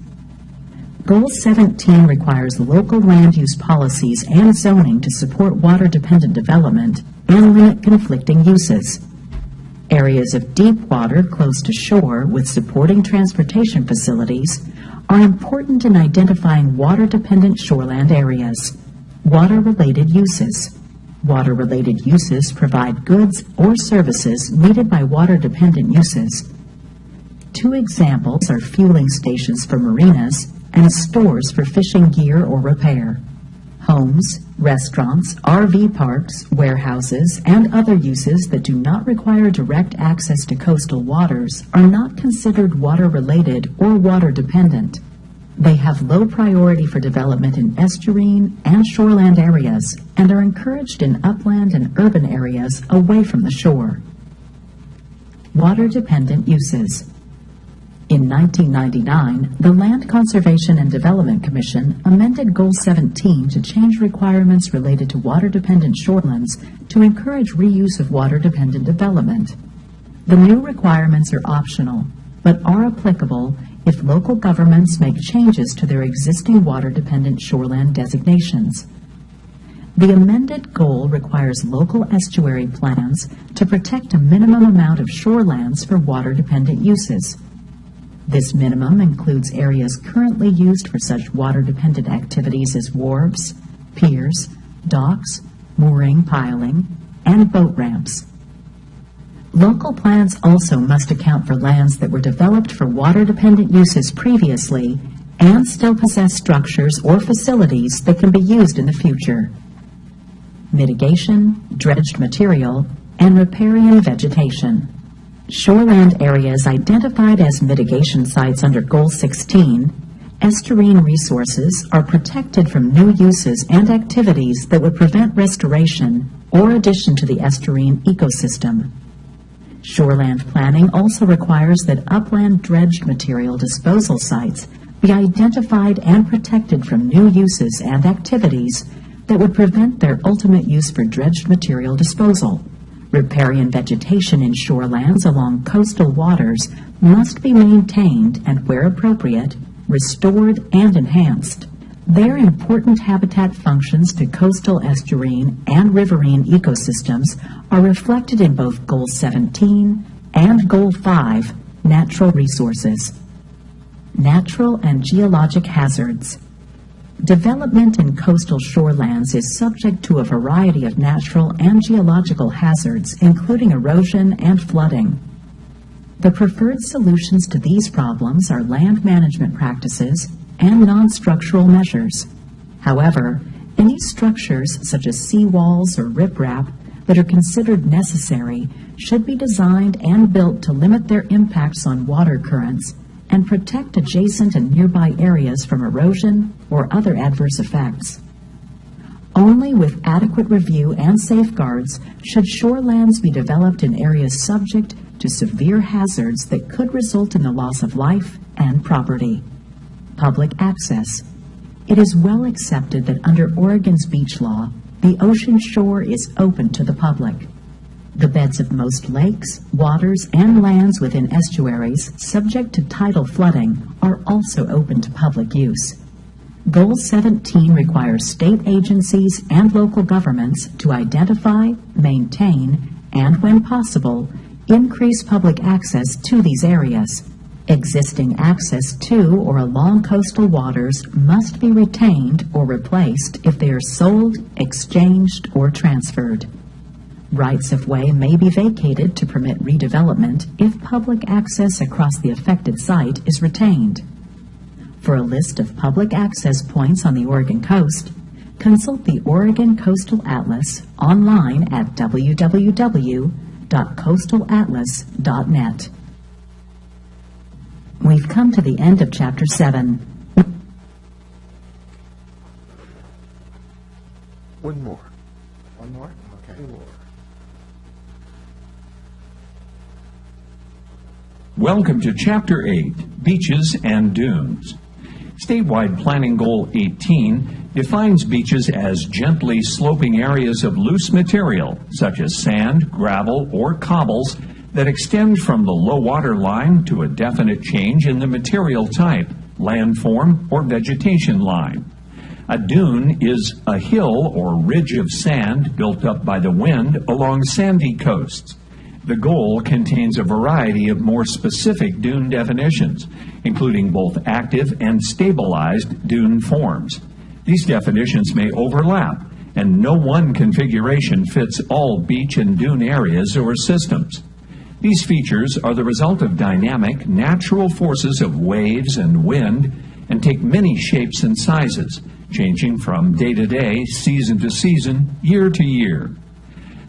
Goal 17 requires local land use policies and zoning to support water-dependent development and limit conflicting uses. Areas of deep water close to shore with supporting transportation facilities are important in identifying water-dependent shoreland areas. Water-related uses. Water-related uses provide goods or services needed by water-dependent uses. Two examples are fueling stations for marinas and stores for fishing gear or repair. Homes, restaurants, RV parks, warehouses, and other uses that do not require direct access to coastal waters are not considered water-related or water-dependent. They have low priority for development in estuarine and shoreland areas and are encouraged in upland and urban areas away from the shore. Water-dependent uses. In 1999, the Land Conservation and Development Commission amended Goal 17 to change requirements related to water-dependent shorelands to encourage reuse of water-dependent development. The new requirements are optional, but are applicable if local governments make changes to their existing water-dependent shoreland designations. The amended goal requires local estuary plans to protect a minimum amount of shorelands for water-dependent uses. This minimum includes areas currently used for such water-dependent activities as wharves, piers, docks, mooring, piling, and boat ramps. Local plans also must account for lands that were developed for water-dependent uses previously and still possess structures or facilities that can be used in the future. Mitigation, dredged material, and riparian vegetation. Shoreland areas identified as mitigation sites under Goal 16, estuarine resources are protected from new uses and activities that would prevent restoration or addition to the estuarine ecosystem. Shoreland planning also requires that upland dredged material disposal sites be identified and protected from new uses and activities that would prevent their ultimate use for dredged material disposal. Riparian vegetation in shorelands along coastal waters must be maintained and, where appropriate, restored and enhanced. Their important habitat functions to coastal estuarine and riverine ecosystems are reflected in both Goal 17 and Goal 5, Natural Resources. Natural and geologic hazards. Development in coastal shorelands is subject to a variety of natural and geological hazards, including erosion and flooding. The preferred solutions to these problems are land management practices and non-structural measures. However, any structures such as seawalls or riprap that are considered necessary should be designed and built to limit their impacts on water currents and protect adjacent and nearby areas from erosion or other adverse effects. Only with adequate review and safeguards should shorelands be developed in areas subject to severe hazards that could result in the loss of life and property. Public access. It is well accepted that under Oregon's beach law, the ocean shore is open to the public. The beds of most lakes, waters, and lands within estuaries subject to tidal flooding are also open to public use. Goal 17 requires state agencies and local governments to identify, maintain, and when possible, increase public access to these areas. Existing access to or along coastal waters must be retained or replaced if they are sold, exchanged, or transferred. Rights of way may be vacated to permit redevelopment if public access across the affected site is retained. For a list of public access points on the Oregon coast, consult the Oregon Coastal Atlas online at www.coastalatlas.net. We've come to the end of Chapter 7. One more. One more? Okay. Welcome to Chapter 8, Beaches and Dunes. Statewide Planning Goal 18 defines beaches as gently sloping areas of loose material, such as sand, gravel, or cobbles, that extend from the low water line to a definite change in the material type, landform, or vegetation line. A dune is a hill or ridge of sand built up by the wind along sandy coasts. The goal contains a variety of more specific dune definitions, including both active and stabilized dune forms. These definitions may overlap, and no one configuration fits all beach and dune areas or systems. These features are the result of dynamic, natural forces of waves and wind and take many shapes and sizes, changing from day to day, season to season, year to year.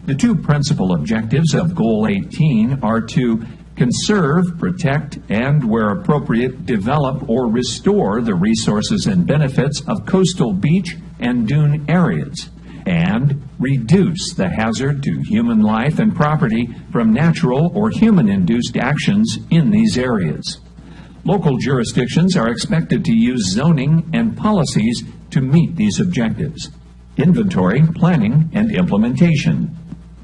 The two principal objectives of Goal 18 are to conserve, protect, and, where appropriate, develop or restore the resources and benefits of coastal beach and dune areas, and reduce the hazard to human life and property from natural or human-induced actions in these areas. Local jurisdictions are expected to use zoning and policies to meet these objectives. Inventory, planning, and implementation.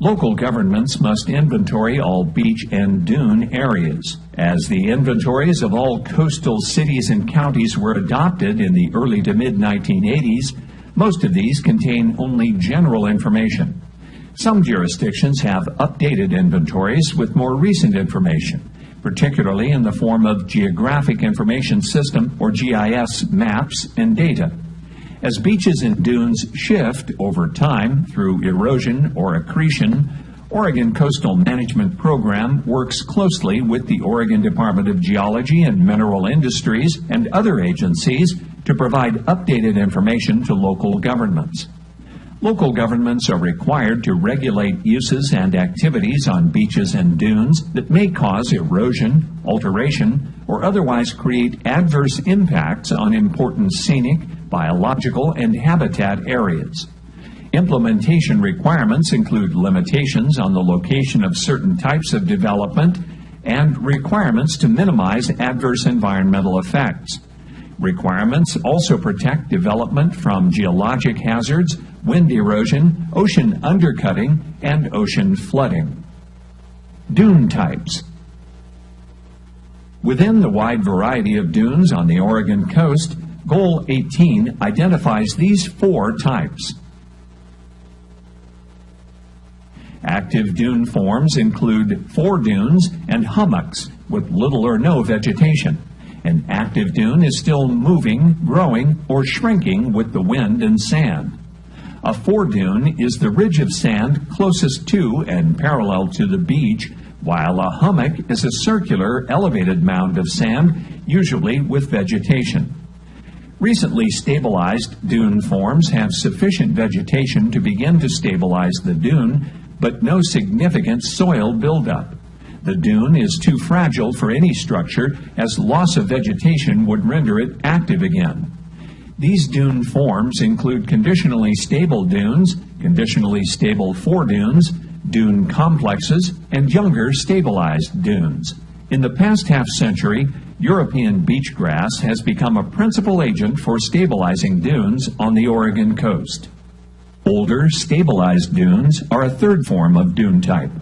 Local governments must inventory all beach and dune areas. As the inventories of all coastal cities and counties were adopted in the early to mid-1980s, most of these contain only general information. Some jurisdictions have updated inventories with more recent information, particularly in the form of Geographic Information System, or GIS, maps and data. As beaches and dunes shift over time through erosion or accretion, Oregon Coastal Management Program works closely with the Oregon Department of Geology and Mineral Industries and other agencies to provide updated information to local governments. Local governments are required to regulate uses and activities on beaches and dunes that may cause erosion, alteration, or otherwise create adverse impacts on important scenic, biological, and habitat areas. Implementation requirements include limitations on the location of certain types of development and requirements to minimize adverse environmental effects. Requirements also protect development from geologic hazards, wind erosion, ocean undercutting, and ocean flooding. Dune types. Within the wide variety of dunes on the Oregon coast, Goal 18 identifies these 4 types. Active dune forms include foredunes and hummocks with little or no vegetation. An active dune is still moving, growing, or shrinking with the wind and sand. A foredune is the ridge of sand closest to and parallel to the beach, while a hummock is a circular, elevated mound of sand, usually with vegetation. Recently stabilized dune forms have sufficient vegetation to begin to stabilize the dune, but no significant soil buildup. The dune is too fragile for any structure, as loss of vegetation would render it active again. These dune forms include conditionally stable dunes, conditionally stable foredunes, dune complexes, and younger stabilized dunes. In the past half-century, European beach grass has become a principal agent for stabilizing dunes on the Oregon coast. Older, stabilized dunes are a third form of dune type.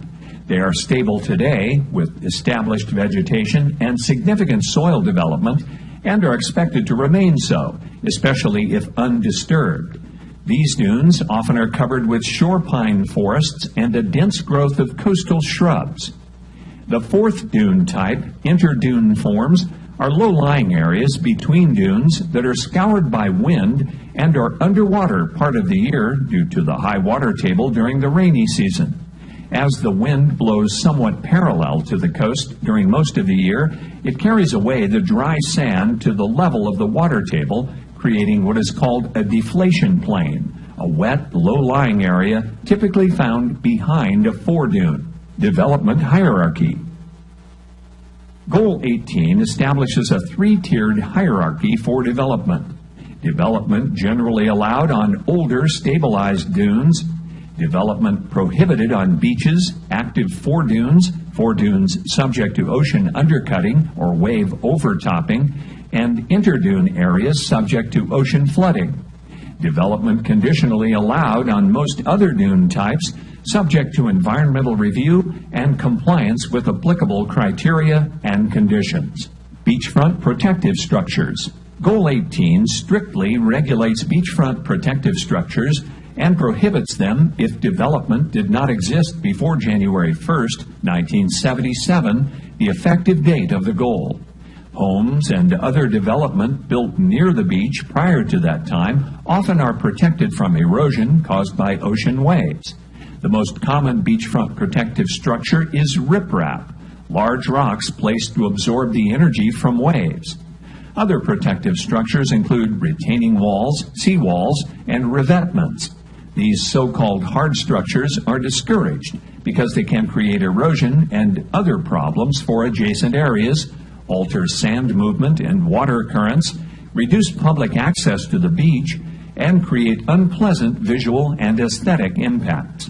They are stable today with established vegetation and significant soil development, and are expected to remain so, especially if undisturbed. These dunes often are covered with shore pine forests and a dense growth of coastal shrubs. The fourth dune type, interdune forms, are low-lying areas between dunes that are scoured by wind and are underwater part of the year due to the high water table during the rainy season. As the wind blows somewhat parallel to the coast during most of the year, it carries away the dry sand to the level of the water table, creating what is called a deflation plain, a wet, low-lying area typically found behind a foredune. Development hierarchy. Goal 18 establishes a three-tiered hierarchy for development. Development generally allowed on older stabilized dunes, development prohibited on beaches, active foredunes subject to ocean undercutting or wave overtopping, and interdune areas subject to ocean flooding. Development conditionally allowed on most other dune types, subject to environmental review and compliance with applicable criteria and conditions. Beachfront protective structures. Goal 18 strictly regulates beachfront protective structures and prohibits them if development did not exist before January 1st, 1977, the effective date of the goal. Homes and other development built near the beach prior to that time often are protected from erosion caused by ocean waves. The most common beachfront protective structure is riprap, large rocks placed to absorb the energy from waves. Other protective structures include retaining walls, seawalls, and revetments. These so-called hard structures are discouraged because they can create erosion and other problems for adjacent areas, alter sand movement and water currents, reduce public access to the beach, and create unpleasant visual and aesthetic impacts.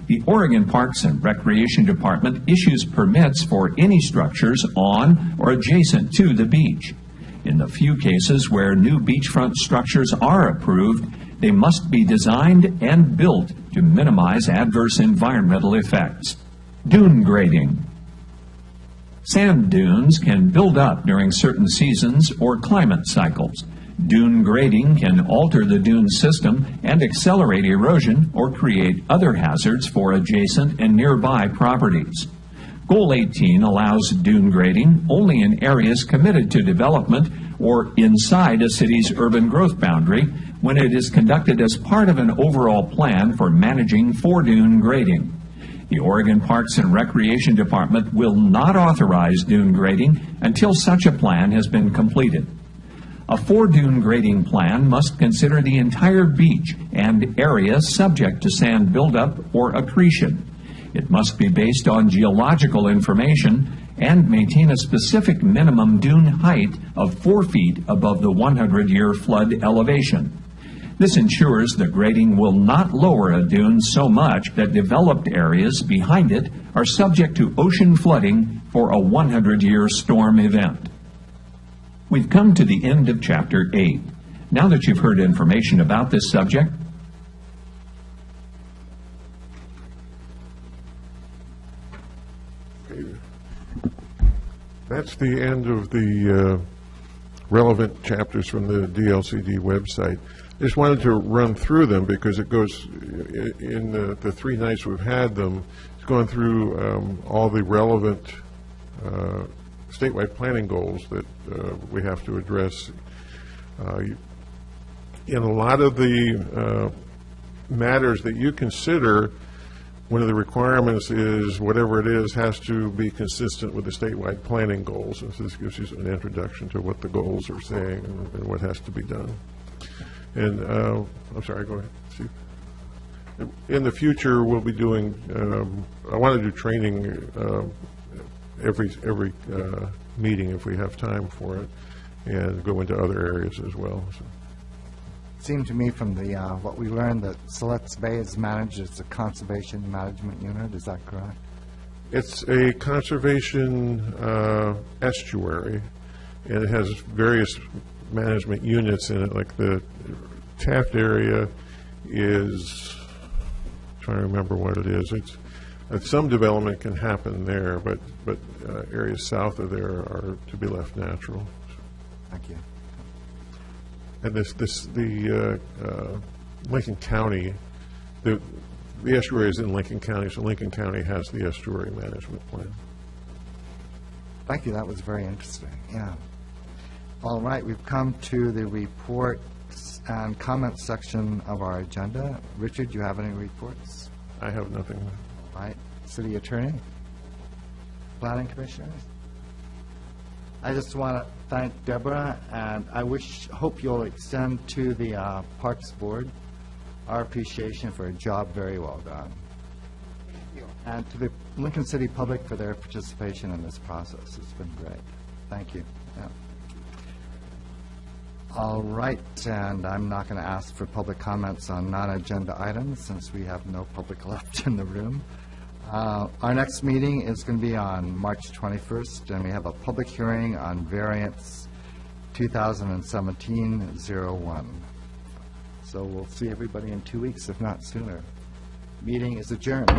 The Oregon Parks and Recreation Department issues permits for any structures on or adjacent to the beach. In the few cases where new beachfront structures are approved, they must be designed and built to minimize adverse environmental effects. Dune grading. Sand dunes can build up during certain seasons or climate cycles. Dune grading can alter the dune system and accelerate erosion or create other hazards for adjacent and nearby properties. Goal 18 allows dune grading only in areas committed to development or inside a city's urban growth boundary when it is conducted as part of an overall plan for managing foredune grading. The Oregon Parks and Recreation Department will not authorize dune grading until such a plan has been completed. A foredune grading plan must consider the entire beach and area subject to sand buildup or accretion. It must be based on geological information and maintain a specific minimum dune height of 4 feet above the 100-year flood elevation. This ensures the grading will not lower a dune so much that developed areas behind it are subject to ocean flooding for a 100-year storm event. We've come to the end of Chapter 8. Now that you've heard information about this subject, that's the end of the relevant chapters from the DLCD website. I just wanted to run through them because it goes, in the 3 nights we've had them, it's gone through all the relevant statewide planning goals that we have to address. In a lot of the matters that you consider, one of the requirements is whatever it is has to be consistent with the statewide planning goals. And so this gives you an introduction to what the goals are saying and what has to be done. And I'm sorry, go ahead, Steve. In the future, we'll be doing, I want to do training every meeting if we have time for it, and go into other areas as well. So. It seemed to me from the what we learned that Siletz Bay is managed as a conservation management unit. Is that correct? It's a conservation estuary, and it has various management units in it. Like the Taft area is, I'm trying to remember what it is. It's some development can happen there, but areas south of there are to be left natural. Thank you. And the Lincoln County, the estuary is in Lincoln County, so Lincoln County has the estuary management plan. Thank you, that was very interesting, yeah. All right, we've come to the reports and comments section of our agenda. Richard, do you have any reports? I have nothing. All right, City Attorney? Planning Commissioners? I just want to thank Deborah, and I hope you'll extend to the Parks Board our appreciation for a job very well done. And to the Lincoln City public for their participation in this process. It's been great. Thank you. Yeah. All right, and I'm not going to ask for public comments on non-agenda items since we have no public left in the room. Our next meeting is going to be on March 21st, and we have a public hearing on variance 2017-01. So we'll see everybody in 2 weeks, if not sooner. Meeting is adjourned.